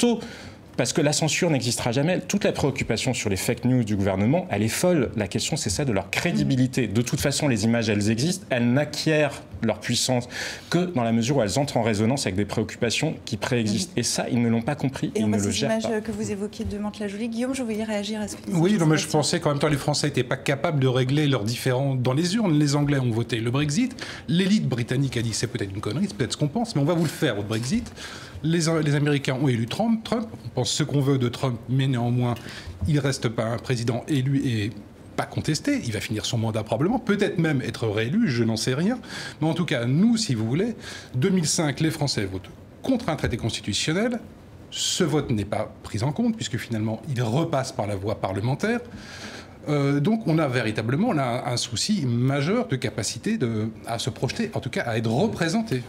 parce que la censure n'existera jamais. Toute la préoccupation sur les fake news du gouvernement, elle est folle. La question, c'est ça de leur crédibilité. De toute façon, les images, elles existent. Elles n'acquièrent leur puissance que dans la mesure où elles entrent en résonance avec des préoccupations qui préexistent. Et ça, ils ne l'ont pas compris. Ils ne le gèrent pas. Et ces images que vous évoquiez de Mantes-la-Jolie, Guillaume, je voulais réagir à ce que vous Oui, non, mais je pensais qu'en même temps, les Français n'étaient pas capables de régler leurs différends dans les urnes. Les Anglais ont voté le Brexit. L'élite britannique a dit c'est peut-être une connerie, c'est peut-être ce qu'on pense, mais on va vous le faire au Brexit. Les Américains ont élu Trump. On pense ce qu'on veut de Trump, mais néanmoins, il ne reste pas un président élu et pas contesté. Il va finir son mandat probablement, peut-être même être réélu, je n'en sais rien. Mais en tout cas, nous, si vous voulez, 2005, les Français votent contre un traité constitutionnel. Ce vote n'est pas pris en compte, puisque finalement, il repasse par la voie parlementaire. Donc on a véritablement un souci majeur de capacité à se projeter, en tout cas à être représenté.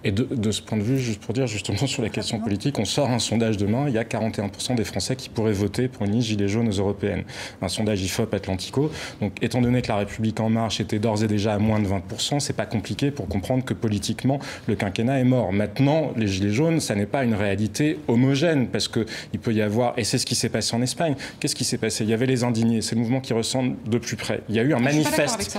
Et de ce point de vue, juste pour dire justement sur la question politique, on sort un sondage demain, il y a 41% des Français qui pourraient voter pour une liste Gilets jaunes aux européennes. Un sondage IFOP Atlantico. Donc étant donné que la République en marche était d'ores et déjà à moins de 20%, c'est pas compliqué pour comprendre que politiquement, le quinquennat est mort. Maintenant, les Gilets jaunes, ça n'est pas une réalité homogène, parce qu'il peut y avoir, et c'est ce qui s'est passé en Espagne, qu'est-ce qui s'est passé ? Il y avait les indignés, c'est le mouvement qui ressemble de plus près. Il y a eu un manifeste...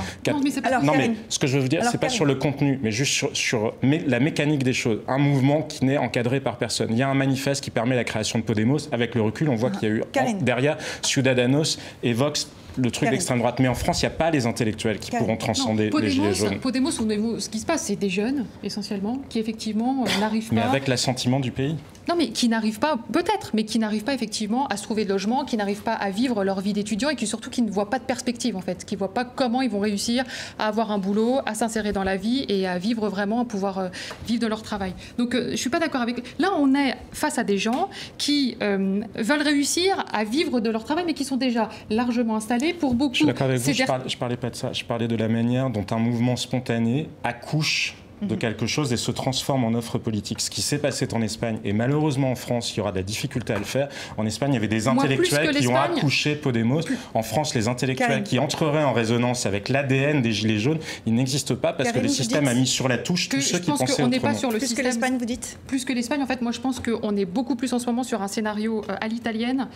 Non, mais ce que je veux vous dire, c'est pas sur le contenu, mais juste sur la mécanique des choses. Un mouvement qui n'est encadré par personne. Il y a un manifeste qui permet la création de Podemos. Avec le recul, on voit qu'il y a eu derrière Ciudadanos et Vox le truc d'extrême droite. Mais en France, il n'y a pas les intellectuels qui pourront transcender les Gilets jaunes. Podemos, ce qui se passe, c'est des jeunes, essentiellement, qui effectivement n'arrivent pas... Mais avec l'assentiment du pays ? Non, mais qui n'arrivent pas, peut-être, mais qui n'arrivent pas effectivement à se trouver de logement, qui n'arrivent pas à vivre leur vie d'étudiant et surtout qui ne voient pas de perspective, en fait, qui ne voient pas comment ils vont réussir à avoir un boulot, à s'insérer dans la vie et à vivre vraiment, à pouvoir vivre de leur travail. Donc, je ne suis pas d'accord avec... Là, on est face à des gens qui veulent réussir à vivre de leur travail, mais qui sont déjà largement installés. Pour beaucoup... Je suis d'accord avec vous, je parlais pas de ça. Je parlais de la manière dont un mouvement spontané accouche de quelque chose et se transforme en offre politique. Ce qui s'est passé en Espagne, et malheureusement en France, il y aura de la difficulté à le faire. En Espagne, il y avait des intellectuels qui ont accouché Podemos. En France, les intellectuels qui entreraient en résonance avec l'ADN des Gilets jaunes, ils n'existent pas parce que le système a mis sur la touche tous ceux qui pensaient autrement. Pas sur le plus système. Que l'Espagne, vous dites ? Plus que l'Espagne, en fait, moi je pense qu'on est beaucoup plus en ce moment sur un scénario à l'italienne.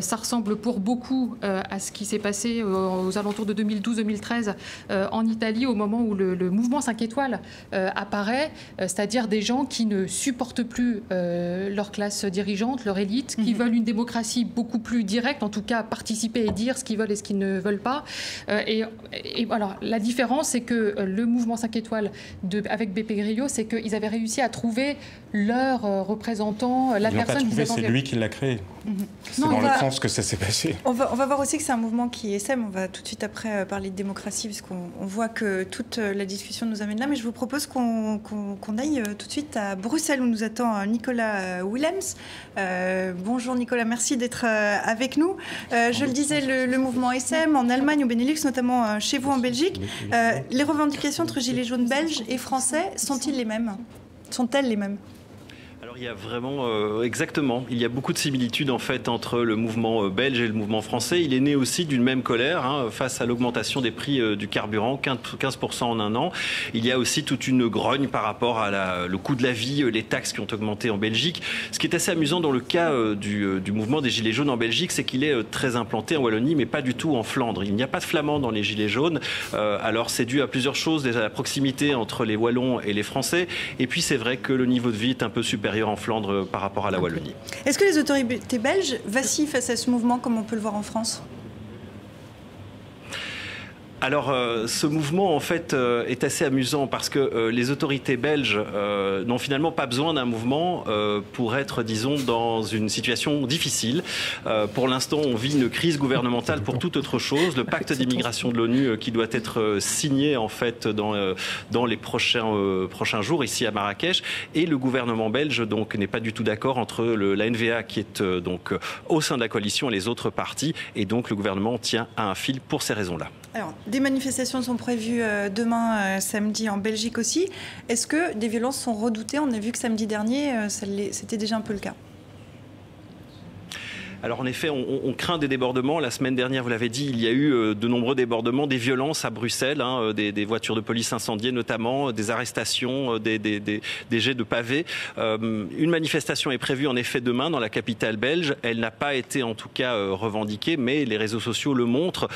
Ça ressemble pour beaucoup à ce qui s'est passé aux alentours de 2012-2013 en Italie, au moment où le mouvement 5 étoiles apparaît, c'est-à-dire des gens qui ne supportent plus leur classe dirigeante, leur élite, qui veulent une démocratie beaucoup plus directe, en tout cas participer et dire ce qu'ils veulent et ce qu'ils ne veulent pas. Et voilà, la différence, c'est que le mouvement 5 étoiles avec Beppe Grillo, c'est qu'ils avaient réussi à trouver leur représentant, la personne qu'ils avaient envie. C'est lui qui l'a créé. C'est dans le sens que ça s'est passé. On va voir aussi que c'est un mouvement qui essaime. On va tout de suite après parler de démocratie, puisqu'on voit que toute la discussion nous amène là. Mais je vous propose qu'on aille tout de suite à Bruxelles, où nous attend Nicolas Willems. Bonjour Nicolas, merci d'être avec nous. Je le disais, le mouvement essaime en Allemagne, au Benelux, notamment chez vous en Belgique. Les revendications entre gilets jaunes belges et français sont-elles les mêmes ? Alors il y a vraiment, exactement, il y a beaucoup de similitudes en fait entre le mouvement belge et le mouvement français. Il est né aussi d'une même colère face à l'augmentation des prix du carburant, 15% en un an. Il y a aussi toute une grogne par rapport à le coût de la vie, les taxes qui ont augmenté en Belgique. Ce qui est assez amusant dans le cas du mouvement des Gilets jaunes en Belgique, c'est qu'il est très implanté en Wallonie, mais pas du tout en Flandre. Il n'y a pas de flamands dans les Gilets jaunes. Alors c'est dû à plusieurs choses, déjà la proximité entre les Wallons et les Français. Et puis c'est vrai que le niveau de vie est un peu supérieur en Flandre par rapport à la Wallonie. Est-ce que les autorités belges vacillent face à ce mouvement comme on peut le voir en France ? Alors, ce mouvement, en fait, est assez amusant parce que les autorités belges n'ont finalement pas besoin d'un mouvement pour être, disons, dans une situation difficile. Pour l'instant, on vit une crise gouvernementale pour toute autre chose. Le pacte d'immigration de l'ONU qui doit être signé, en fait, dans les prochains jours, ici à Marrakech. Et le gouvernement belge, donc, n'est pas du tout d'accord entre la NVA qui est donc au sein de la coalition et les autres partis. Et donc, le gouvernement tient à un fil pour ces raisons-là. Alors, des manifestations sont prévues demain, samedi, en Belgique aussi. Est-ce que des violences sont redoutées ? On a vu que samedi dernier, c'était déjà un peu le cas. Alors en effet, on craint des débordements. La semaine dernière, vous l'avez dit, il y a eu de nombreux débordements, des violences à Bruxelles, des voitures de police incendiées notamment, des arrestations, des jets de pavés. Une manifestation est prévue en effet demain dans la capitale belge. Elle n'a pas été en tout cas revendiquée, mais les réseaux sociaux le montrent.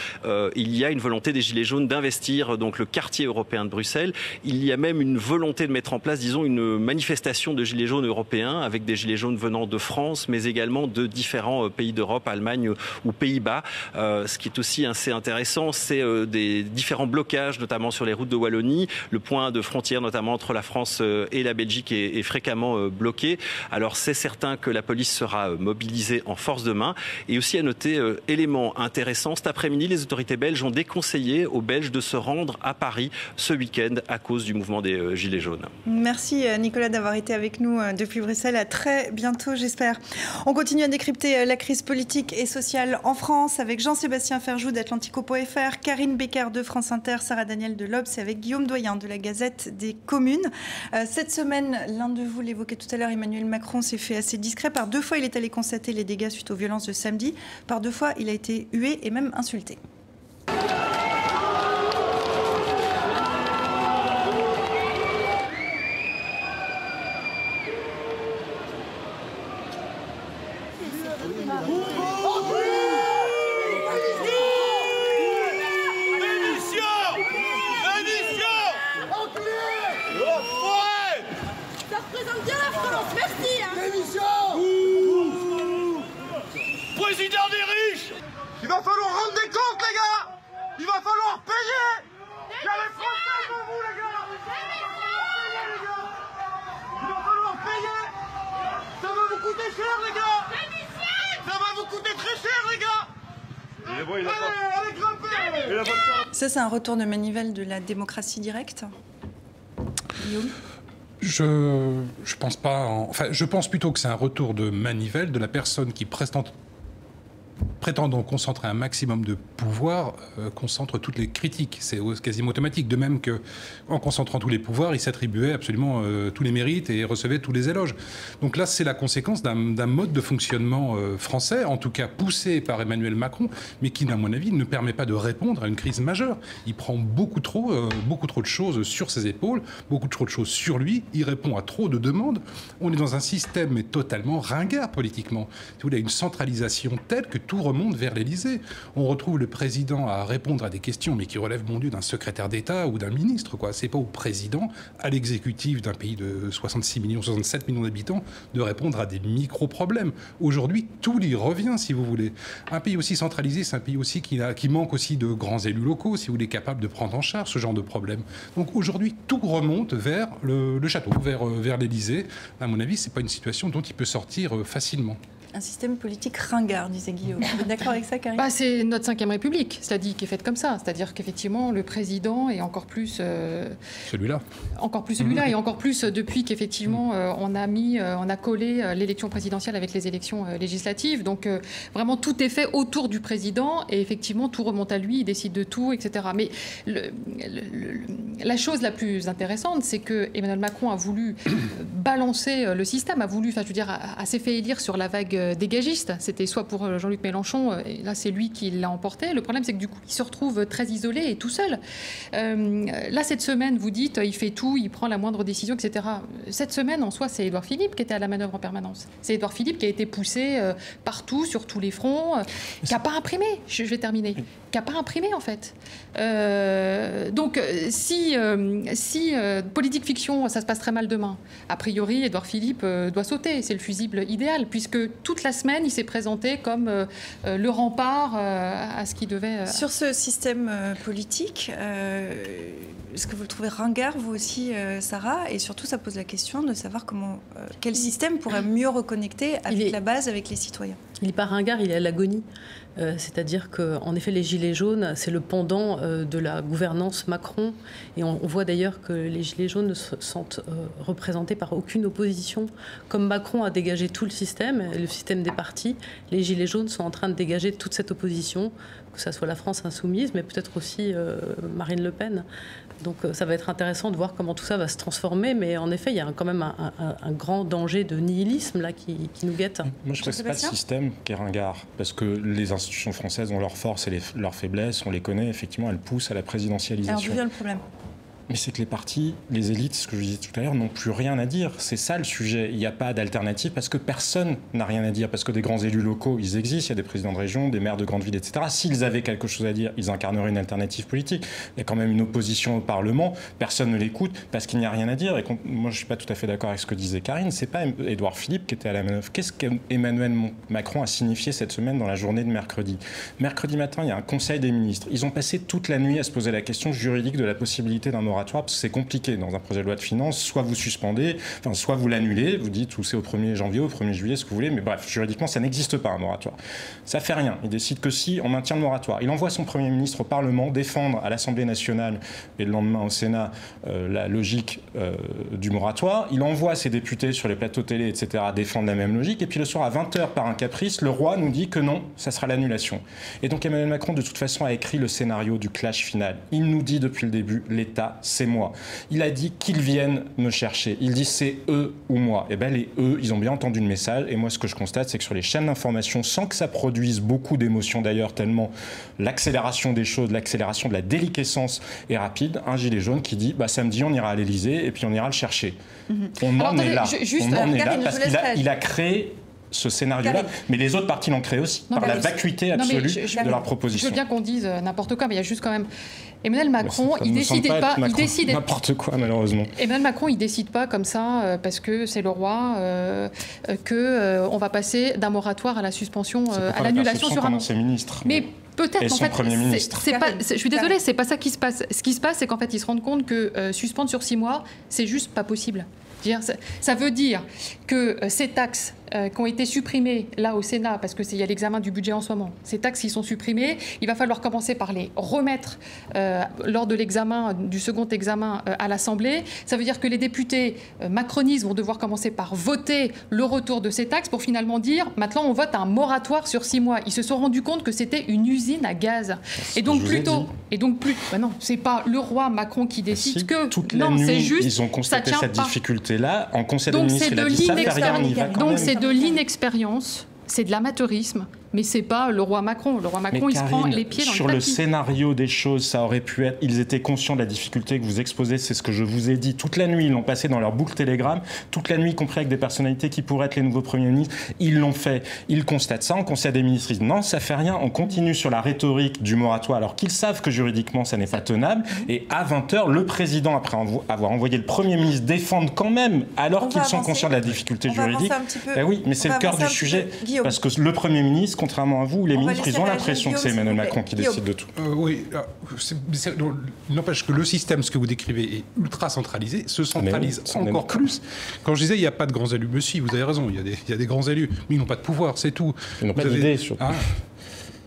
Il y a une volonté des Gilets jaunes d'investir donc le quartier européen de Bruxelles. Il y a même une volonté de mettre en place, disons, une manifestation de Gilets jaunes européens avec des Gilets jaunes venant de France, mais également de différents pays d'Europe, Allemagne ou Pays-Bas. Ce qui est aussi assez intéressant, c'est des différents blocages, notamment sur les routes de Wallonie. Le point de frontière, notamment entre la France et la Belgique, est fréquemment bloqué. Alors c'est certain que la police sera mobilisée en force de main. Et aussi à noter, élément intéressant, cet après-midi, les autorités belges ont déconseillé aux Belges de se rendre à Paris ce week-end à cause du mouvement des Gilets jaunes. Merci Nicolas d'avoir été avec nous depuis Bruxelles. À très bientôt, j'espère. On continue à décrypter la crise politique et sociale en France avec Jean-Sébastien Ferjou d'Atlantico.fr, Karine Bécard de France Inter, Sarah Daniel de l'Obs et avec Guillaume Doyen de la Gazette des Communes. Cette semaine, l'un de vous l'évoquait tout à l'heure, Emmanuel Macron s'est fait assez discret. Par 2 fois, il est allé constater les dégâts suite aux violences de samedi. Par 2 fois, il a été hué et même insulté. Président des riches! Il va falloir rendre des comptes, les gars! Il va falloir payer! Il y a les Français devant vous, les gars! Il va falloir payer! Ça va vous coûter cher, les gars! Ça va vous coûter très cher, les gars! Allez, grimpez! Ça, c'est un retour de manivelle de la démocratie directe, Guillaume? Je pense pas. Enfin, je pense plutôt que c'est un retour de manivelle de la personne qui prétendant concentrer un maximum de pouvoir, concentre toutes les critiques. C'est quasiment automatique. De même qu'en concentrant tous les pouvoirs, il s'attribuait absolument tous les mérites et recevait tous les éloges. Donc là, c'est la conséquence d'un mode de fonctionnement français, en tout cas poussé par Emmanuel Macron, mais qui, à mon avis, ne permet pas de répondre à une crise majeure. Il prend beaucoup trop de choses sur ses épaules, beaucoup trop de choses sur lui. Il répond à trop de demandes. On est dans un système totalement ringard politiquement. Si vous voulez, une centralisation telle que tout remonte vers l'Élysée. On retrouve le président à répondre à des questions, mais qui relèvent, mon Dieu, d'un secrétaire d'État ou d'un ministre, quoi. C'est pas au président, à l'exécutif d'un pays de 67 millions d'habitants, de répondre à des micro-problèmes. Aujourd'hui, tout lui revient, si vous voulez. Un pays aussi centralisé, c'est un pays aussi qui manque aussi de grands élus locaux, si vous voulez, capables de prendre en charge ce genre de problème. Donc aujourd'hui, tout remonte vers le château, vers l'Élysée. À mon avis, c'est pas une situation dont il peut sortir facilement. Un système politique ringard, disait Guillaume. Vous êtes d'accord avec ça, Karine? C'est notre 5e République, cela dit, qui est faite comme ça. C'est-à-dire qu'effectivement, le président est encore plus... celui-là. Encore plus celui-là, et encore plus depuis qu'effectivement, on a collé l'élection présidentielle avec les élections législatives. Donc, vraiment, tout est fait autour du président, et effectivement, tout remonte à lui, il décide de tout, etc. Mais la chose la plus intéressante, c'est que Emmanuel Macron a voulu balancer le système, a s'est fait élire sur la vague dégagiste. C'était soit pour Jean-Luc Mélenchon, et là c'est lui qui l'a emporté. Le problème c'est que du coup il se retrouve très isolé et tout seul. Là cette semaine, vous dites, il fait tout, il prend la moindre décision, etc. Cette semaine en soi c'est Édouard Philippe qui était à la manœuvre en permanence. C'est Édouard Philippe qui a été poussé partout, sur tous les fronts, qui n'a pas imprimé, je vais terminer, qui n'a pas imprimé en fait. Donc si politique fiction ça se passe très mal demain, a priori Édouard Philippe doit sauter, c'est le fusible idéal, puisque toute la semaine, il s'est présenté comme le rempart à ce qui devait... Sur ce système politique, est-ce que vous le trouvez ringard, vous aussi, Sarah? Et surtout, ça pose la question de savoir quel système pourrait mieux reconnecter avec la base, avec les citoyens. Il n'est pas ringard, il est à l'agonie. C'est-à-dire qu'en effet, les Gilets jaunes, c'est le pendant de la gouvernance Macron. Et on voit d'ailleurs que les Gilets jaunes ne se sentent représentés par aucune opposition. Comme Macron a dégagé tout le système des partis, les Gilets jaunes sont en train de dégager toute cette opposition, que ce soit la France insoumise, mais peut-être aussi Marine Le Pen. Donc ça va être intéressant de voir comment tout ça va se transformer, mais en effet, il y a quand même un grand danger de nihilisme là qui nous guette. Moi, je ne pense pas le système qui est ringard, parce que les institutions françaises ont leurs forces et leurs faiblesses, on les connaît, effectivement, elles poussent à la présidentialisation. Alors, d'où vient le problème ? Mais c'est que les partis, les élites, ce que je disais tout à l'heure, n'ont plus rien à dire. C'est ça le sujet. Il n'y a pas d'alternative parce que personne n'a rien à dire. Parce que des grands élus locaux, ils existent. Il y a des présidents de région, des maires de grandes villes, etc. S'ils avaient quelque chose à dire, ils incarneraient une alternative politique. Il y a quand même une opposition au Parlement. Personne ne l'écoute parce qu'il n'y a rien à dire. Et moi, je ne suis pas tout à fait d'accord avec ce que disait Karine. Ce n'est pas Édouard Philippe qui était à la manœuvre. Qu'est-ce qu'Emmanuel Macron a signifié cette semaine dans la journée de mercredi ? Mercredi matin, il y a un conseil des ministres. Ils ont passé toute la nuit à se poser la question juridique de la possibilité d'un moratoire. Parce que c'est compliqué dans un projet de loi de finances, soit vous suspendez, soit vous l'annulez, vous dites ou c'est au 1er janvier, au 1er juillet, ce que vous voulez, mais bref, juridiquement, ça n'existe pas un moratoire. Ça fait rien. Il décide que si on maintient le moratoire. Il envoie son Premier ministre au Parlement défendre à l'Assemblée nationale et le lendemain au Sénat la logique du moratoire. Il envoie ses députés sur les plateaux télé, etc., défendre la même logique. Et puis le soir à 20h, par un caprice, le roi nous dit que non, ça sera l'annulation. Et donc Emmanuel Macron, de toute façon, a écrit le scénario du clash final. Il nous dit depuis le début, l'État, c'est moi. Il a dit qu'ils viennent me chercher. Il dit c'est eux ou moi. Et bien les eux, ils ont bien entendu le message. Et moi, ce que je constate, c'est que sur les chaînes d'information, sans que ça produise beaucoup d'émotions d'ailleurs, tellement l'accélération des choses, l'accélération de la déliquescence est rapide, un gilet jaune qui dit samedi, on ira à l'Élysée et puis on ira le chercher. On en est là. On en est là parce qu'il a créé ce scénario-là, mais les autres partis l'ont créé aussi, par la vacuité absolue de leur proposition. Je veux bien qu'on dise n'importe quoi, mais il y a juste quand même... Emmanuel Macron, il décidait pas... N'importe quoi, malheureusement. Emmanuel Macron, il décide pas comme ça, parce que c'est le roi, on va passer d'un moratoire à la suspension, à l'annulation sur un an. Mais peut-être, en fait, je suis désolée, c'est pas ça qui se passe. Ce qui se passe, c'est qu'en fait, ils se rendent compte que suspendre sur 6 mois, c'est juste pas possible. Ça veut dire que ces taxes qui ont été supprimées là au Sénat, parce qu'il y a l'examen du budget en ce moment, ces taxes qui sont supprimées, il va falloir commencer par les remettre lors de l'examen, du second examen à l'Assemblée. Ça veut dire que les députés macronistes vont devoir commencer par voter le retour de ces taxes pour finalement dire maintenant on vote un moratoire sur 6 mois. Ils se sont rendus compte que c'était une usine à gaz. Et donc non, c'est pas le roi Macron qui décide que toute la nuit, ils ont constaté cette difficulté-là. En conseil des ministres, il a dit ça fait rien, on y va quand même. Donc c'est de l'inexpérience, c'est de l'amateurisme, mais c'est pas le roi Macron. Le roi Macron, il se prend les pieds dans le tapis. Sur le scénario des choses, ça aurait pu être... Ils étaient conscients de la difficulté que vous exposez, c'est ce que je vous ai dit. Toute la nuit, ils l'ont passé dans leur boucle Telegram. Toute la nuit, y compris avec des personnalités qui pourraient être les nouveaux premiers ministres. Ils l'ont fait. Ils constatent ça. En conseil des ministres, ils disent non, ça fait rien. On continue sur la rhétorique du moratoire, alors qu'ils savent que juridiquement, ça n'est pas tenable. Et à 20h, le président, après avoir envoyé le Premier ministre défendre quand même, alors qu'ils sont conscients de la difficulté juridique... Ben oui, mais c'est le cœur du sujet. Parce que le Premier ministre, contrairement à vous, les ministres, ils ont l'impression que c'est Emmanuel Macron qui décide de tout. Oui, il n'empêche que le système, ce que vous décrivez, est ultra centralisé, se centralise encore plus. Quand je disais il n'y a pas de grands élus, mais si, vous avez raison, il y a des grands élus, mais ils n'ont pas de pouvoir, c'est tout. Ils n'ont pas d'idée, surtout.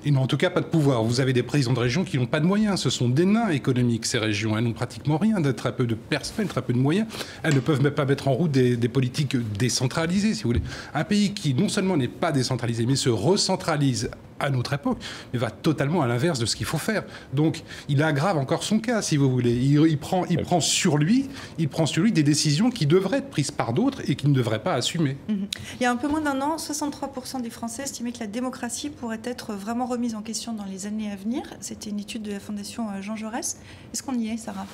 Ils n'ont en tout cas pas de pouvoir. Vous avez des présidents de région qui n'ont pas de moyens. Ce sont des nains économiques, ces régions. Elles n'ont pratiquement rien, très peu de personnel, très peu de moyens. Elles ne peuvent même pas mettre en route des politiques décentralisées, si vous voulez. Un pays qui non seulement n'est pas décentralisé, mais se recentralise à notre époque, mais va totalement à l'inverse de ce qu'il faut faire. Donc, il aggrave encore son cas, si vous voulez. Il prend sur lui des décisions qui devraient être prises par d'autres et qu'il ne devrait pas assumer. Il y a un peu moins d'un an, 63% des Français estimaient que la démocratie pourrait être vraiment remise en question dans les années à venir. C'était une étude de la Fondation Jean Jaurès. Est-ce qu'on y est, Sarah ?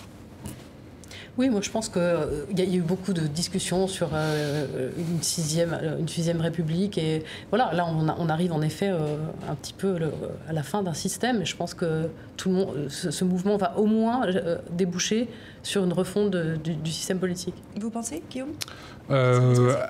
Oui, moi je pense qu'il y a eu beaucoup de discussions sur une sixième République. Et voilà, là on arrive en effet un petit peu à la fin d'un système. Et je pense que tout le monde, ce mouvement va au moins déboucher sur une refonte du système politique. Vous pensez, Guillaume ?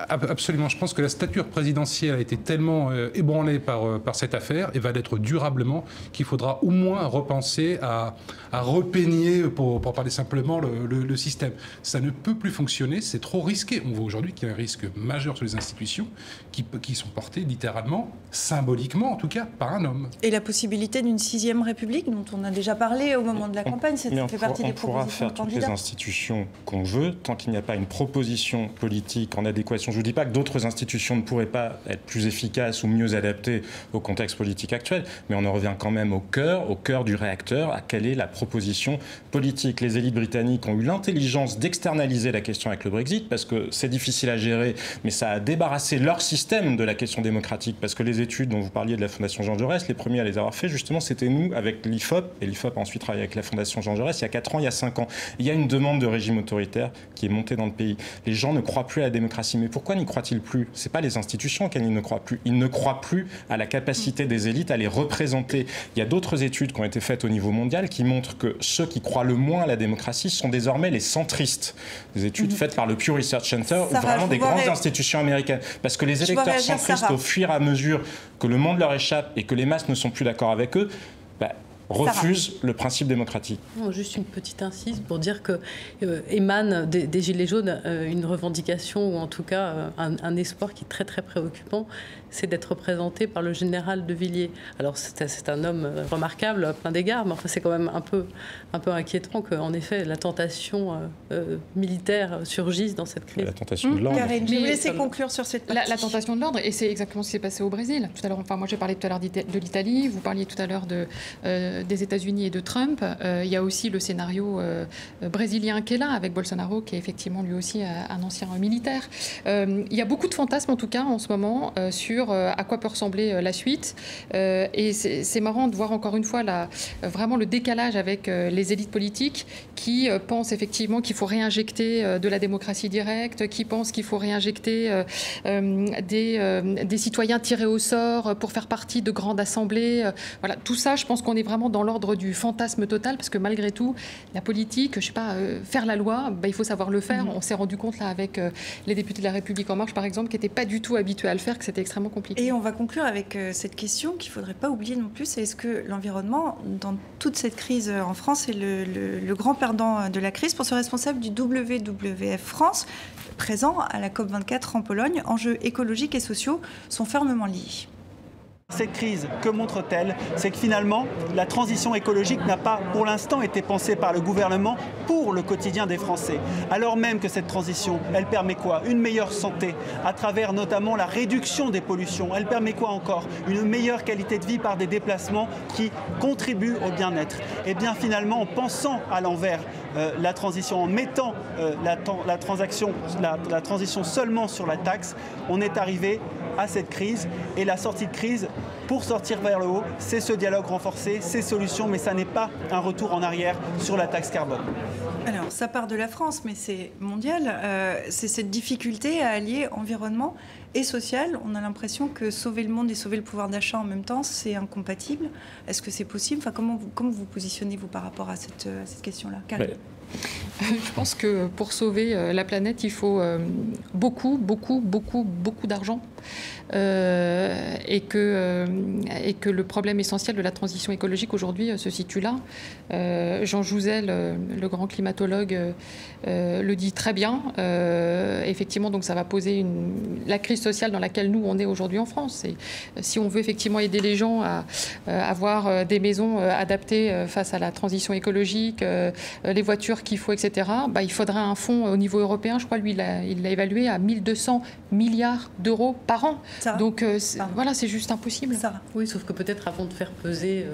Absolument. Je pense que la stature présidentielle a été tellement ébranlée par cette affaire et va l'être durablement qu'il faudra au moins repenser à repeigner, pour parler simplement, le système. Ça ne peut plus fonctionner, c'est trop risqué. On voit aujourd'hui qu'il y a un risque majeur sur les institutions qui sont portées littéralement, symboliquement en tout cas, par un homme. Et la possibilité d'une sixième République dont on a déjà parlé au moment de la campagne, ça fait partie des propositions de candidats. On pourra faire toutes les institutions qu'on veut tant qu'il n'y a pas une proposition politique en adéquation. Je ne vous dis pas que d'autres institutions ne pourraient pas être plus efficaces ou mieux adaptées au contexte politique actuel, mais on en revient quand même au cœur du réacteur, à quelle est la proposition politique. Les élites britanniques ont eu l'intelligence d'externaliser la question avec le Brexit, parce que c'est difficile à gérer, mais ça a débarrassé leur système de la question démocratique, parce que les études dont vous parliez de la Fondation Jean Jaurès, les premiers à les avoir fait, justement, c'était nous, avec l'IFOP, et l'IFOP a ensuite travaillé avec la Fondation Jean Jaurès, il y a 4 ans, il y a 5 ans. Il y a une demande de régime autoritaire qui est montée dans le pays. Les gens ne croient plus à la démocratie. Mais pourquoi n'y croient-ils plus ? Ce n'est pas les institutions auxquelles ils ne croient plus. Ils ne croient plus à la capacité des élites à les représenter. Il y a d'autres études qui ont été faites au niveau mondial qui montrent que ceux qui croient le moins à la démocratie sont désormais les centristes. Des études faites par le Pew Research Center ou vraiment des grandes institutions américaines. Parce que les électeurs centristes, au fur et à mesure que le monde leur échappe et que les masses ne sont plus d'accord avec eux, refusent le principe démocratique. Non, juste une petite incise pour dire que émane des Gilets jaunes une revendication, ou en tout cas un espoir qui est très très préoccupant, c'est d'être représenté par le général de Villiers. Alors c'est un homme remarquable à plein d'égards, mais enfin, c'est quand même un peu inquiétant qu'en effet la tentation militaire surgisse dans cette crise. La tentation de l'ordre. Karine, je vais vous laisser conclure sur cette partie. La tentation de l'ordre, et c'est exactement ce qui s'est passé au Brésil. Tout à l'heure, moi j'ai parlé tout à l'heure de l'Italie, vous parliez tout à l'heure des États-Unis et de Trump. Il y a aussi le scénario brésilien qui est là, avec Bolsonaro, qui est effectivement lui aussi un ancien militaire. Il y a beaucoup de fantasmes, en tout cas, en ce moment, sur à quoi peut ressembler la suite. Et c'est marrant de voir encore une fois vraiment le décalage avec les élites politiques qui pensent effectivement qu'il faut réinjecter de la démocratie directe, qui pensent qu'il faut réinjecter des citoyens tirés au sort pour faire partie de grandes assemblées. Voilà, tout ça, je pense qu'on est vraiment dans l'ordre du fantasme total, parce que malgré tout, la politique, je sais pas, faire la loi, il faut savoir le faire. On s'est rendu compte là avec les députés de la République En Marche, par exemple, qui n'étaient pas du tout habitués à le faire, que c'était extrêmement compliqué. Et on va conclure avec cette question qu'il ne faudrait pas oublier non plus, c'est est-ce que l'environnement, dans toute cette crise en France, est le grand perdant de la crise? Pour ce responsable du WWF France, présent à la COP24 en Pologne, enjeux écologiques et sociaux sont fermement liés. Cette crise, que montre-t-elle? C'est que finalement, la transition écologique n'a pas, pour l'instant, été pensée par le gouvernement pour le quotidien des Français. Alors même que cette transition, elle permet quoi? Une meilleure santé, à travers notamment la réduction des pollutions. Elle permet quoi encore? Une meilleure qualité de vie par des déplacements qui contribuent au bien-être. Et bien finalement, en pensant à l'envers la transition, en mettant la transition seulement sur la taxe, on est arrivé à cette crise. Et la sortie de crise, pour sortir vers le haut, c'est ce dialogue renforcé, ces solutions, mais ça n'est pas un retour en arrière sur la taxe carbone. Alors, ça part de la France, mais c'est mondial. C'est cette difficulté à allier environnement et social. On a l'impression que sauver le monde et sauver le pouvoir d'achat en même temps, c'est incompatible. Est-ce que c'est possible? Enfin, comment vous positionnez-vous par rapport à cette question-là, Karine? Je pense que pour sauver la planète, il faut beaucoup d'argent. Et que le problème essentiel de la transition écologique aujourd'hui se situe là. Jean Jouzel, le grand climatologue, le dit très bien. Effectivement, donc ça va poser la crise sociale dans laquelle nous on est aujourd'hui en France. Et si on veut effectivement aider les gens à avoir des maisons adaptées face à la transition écologique, les voitures qu'il faut, etc., il faudrait un fonds au niveau européen. Je crois, lui, il l'a évalué à 1 200 milliards d'euros par an. Donc voilà, c'est juste impossible. Oui, sauf que peut-être avant de faire peser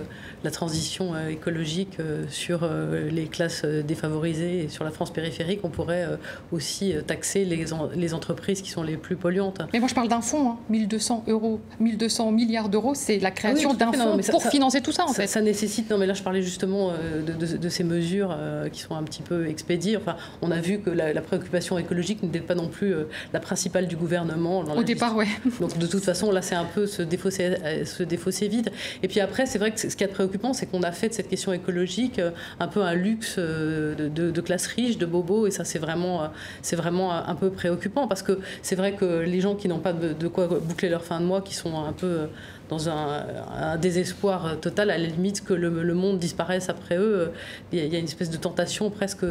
la transition écologique sur les classes défavorisées et sur la France périphérique, on pourrait aussi taxer les entreprises qui sont les plus polluantes. Mais moi je parle d'un fonds, 1 200 milliards d'euros, c'est la création d'un fonds pour financer tout ça en fait. Ça nécessite, non mais là je parlais justement de ces mesures qui sont un petit peu expédiées. Enfin, on a vu que la préoccupation écologique n'était pas non plus la principale du gouvernement. Au départ, oui. Donc de toute façon, là, c'est un peu se défausser vite. Et puis après, c'est vrai que ce qui est préoccupant, c'est qu'on a fait de cette question écologique un peu un luxe de classe riche, de bobos, et ça, c'est vraiment un peu préoccupant, parce que c'est vrai que les gens qui n'ont pas de quoi boucler leur fin de mois, qui sont un peu dans un désespoir total, à la limite que le monde disparaisse après eux, il y a une espèce de tentation presque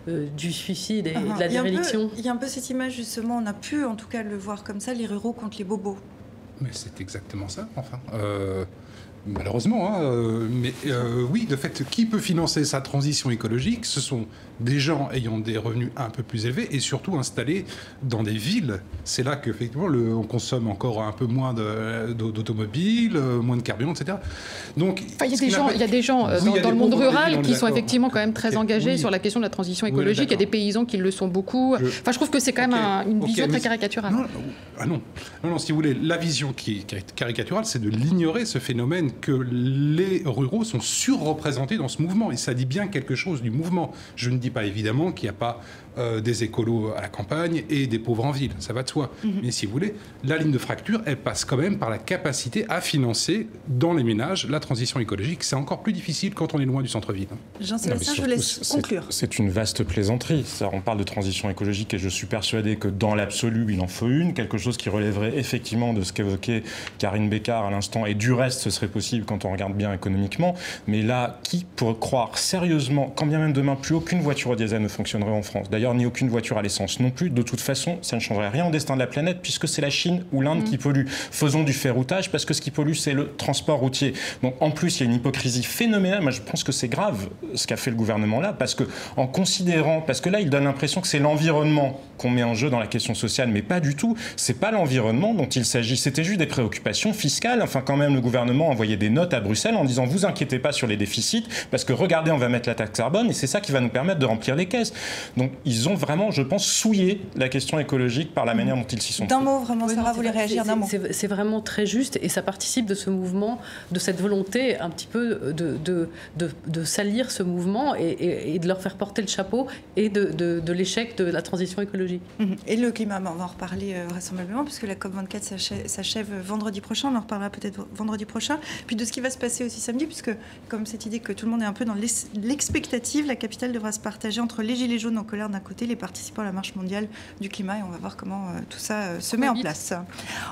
du suicide et de la déréliction. Il y a un peu cette image, justement, on a pu en tout cas le voir comme ça, les ruraux contre les bobos. Mais c'est exactement ça, enfin. Malheureusement, oui, de fait, qui peut financer sa transition écologique? Ce sont des gens ayant des revenus un peu plus élevés et surtout installés dans des villes. C'est là qu'effectivement, on consomme encore un peu moins d'automobiles, moins de carburant, etc. Donc, il y a des gens dans le monde rural qui sont effectivement quand même très engagés sur la question de la transition écologique. Il y a des paysans qui le sont beaucoup. Je trouve que c'est quand même une vision très caricaturale. Non, si vous voulez, la vision qui est caricaturale, c'est de l'ignorer, ce phénomène que les ruraux sont surreprésentés dans ce mouvement. Et ça dit bien quelque chose du mouvement. Je ne dis pas évidemment qu'il n'y a pas des écolos à la campagne et des pauvres en ville, ça va de soi. Mais si vous voulez, la ligne de fracture, elle passe quand même par la capacité à financer dans les ménages la transition écologique. C'est encore plus difficile quand on est loin du centre-ville. Jean-Sébastien, je vous laisse conclure. C'est une vaste plaisanterie. On parle de transition écologique et je suis persuadé que dans l'absolu, il en faut quelque chose qui relèverait effectivement de ce qu'évoquait Karine Bécard à l'instant, et du reste, ce serait possible quand on regarde bien économiquement. Mais là, qui pourrait croire sérieusement, quand bien même demain plus aucune voiture au diesel ne fonctionnerait en France, d'ailleurs ni aucune voiture à l'essence non plus, de toute façon ça ne changerait rien au destin de la planète, puisque c'est la Chine ou l'Inde qui pollue. Faisons du ferroutage, parce que ce qui pollue c'est le transport routier. Donc en plus il y a une hypocrisie phénoménale. Moi je pense que c'est grave ce qu'a fait le gouvernement là, parce que en considérant, parce que là il donne l'impression que c'est l'environnement qu'on met en jeu dans la question sociale, mais pas du tout. C'est pas l'environnement dont il s'agit, c'était juste des préoccupations fiscales. Enfin quand même le gouvernement envoyait des notes à Bruxelles en disant vous inquiétez pas sur les déficits, parce que regardez on va mettre la taxe carbone et c'est ça qui va nous permettre de remplir les caisses. Donc ils ont vraiment, je pense, souillé la question écologique par la manière dont ils s'y sont pris. D'un mot, vraiment, Sarah voulait réagir d'un mot. C'est vraiment très juste et ça participe de ce mouvement, de cette volonté un petit peu de salir ce mouvement et de leur faire porter le chapeau et de l'échec de la transition écologique. Et le climat, on va en reparler vraisemblablement puisque la COP24 s'achève vendredi prochain, on en reparlera peut-être vendredi prochain. Puis de ce qui va se passer aussi samedi, puisque comme cette idée que tout le monde est un peu dans l'expectative, la capitale devra se partager entre les Gilets jaunes en colère d'un côté, les participants à la marche mondiale du climat, et on va voir comment tout ça se met en place.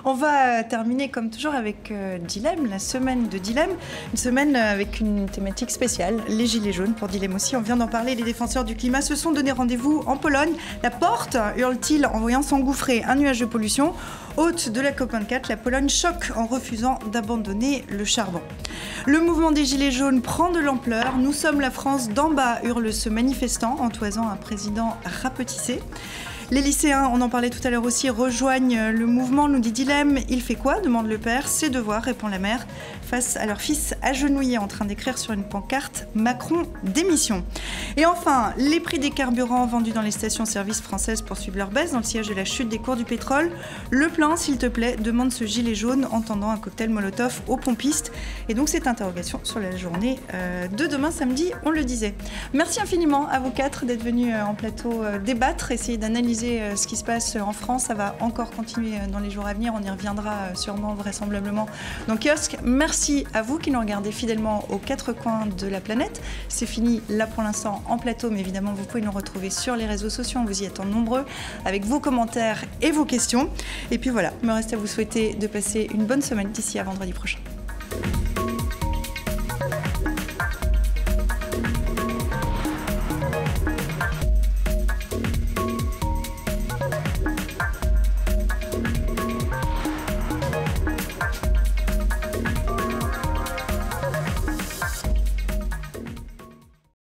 On va terminer comme toujours avec Dilemme, la semaine de Dilemme, une semaine avec une thématique spéciale, les Gilets jaunes pour Dilemme aussi. On vient d'en parler, les défenseurs du climat se sont donné rendez-vous en Pologne. La porte, hurle-t-il en voyant s'engouffrer un nuage de pollution. Hôte de la COP24, la Pologne choque en refusant d'abandonner le charbon. Le mouvement des Gilets jaunes prend de l'ampleur. Nous sommes la France d'en bas, hurle ce manifestant en toisant un président rapetissé. Les lycéens, on en parlait tout à l'heure aussi, rejoignent le mouvement, nous dit Dilemme. Il fait quoi ? Demande le père. Ses devoirs, répond la mère, face à leur fils agenouillé en train d'écrire sur une pancarte « Macron, démission ». Et enfin, les prix des carburants vendus dans les stations-service françaises poursuivent leur baisse dans le sillage de la chute des cours du pétrole. Le plein, s'il te plaît, demande ce gilet jaune en tendant un cocktail Molotov aux pompistes. Et donc cette interrogation sur la journée de demain samedi, on le disait. Merci infiniment à vous quatre d'être venus en plateau débattre, essayer d'analyser analyser ce qui se passe en France. Ça va encore continuer dans les jours à venir. On y reviendra sûrement, vraisemblablement, dans Kiosque. Merci à vous qui nous regardez fidèlement aux quatre coins de la planète. C'est fini là pour l'instant en plateau, mais évidemment, vous pouvez nous retrouver sur les réseaux sociaux. On vous y attend nombreux avec vos commentaires et vos questions. Et puis voilà, il me reste à vous souhaiter de passer une bonne semaine d'ici à vendredi prochain.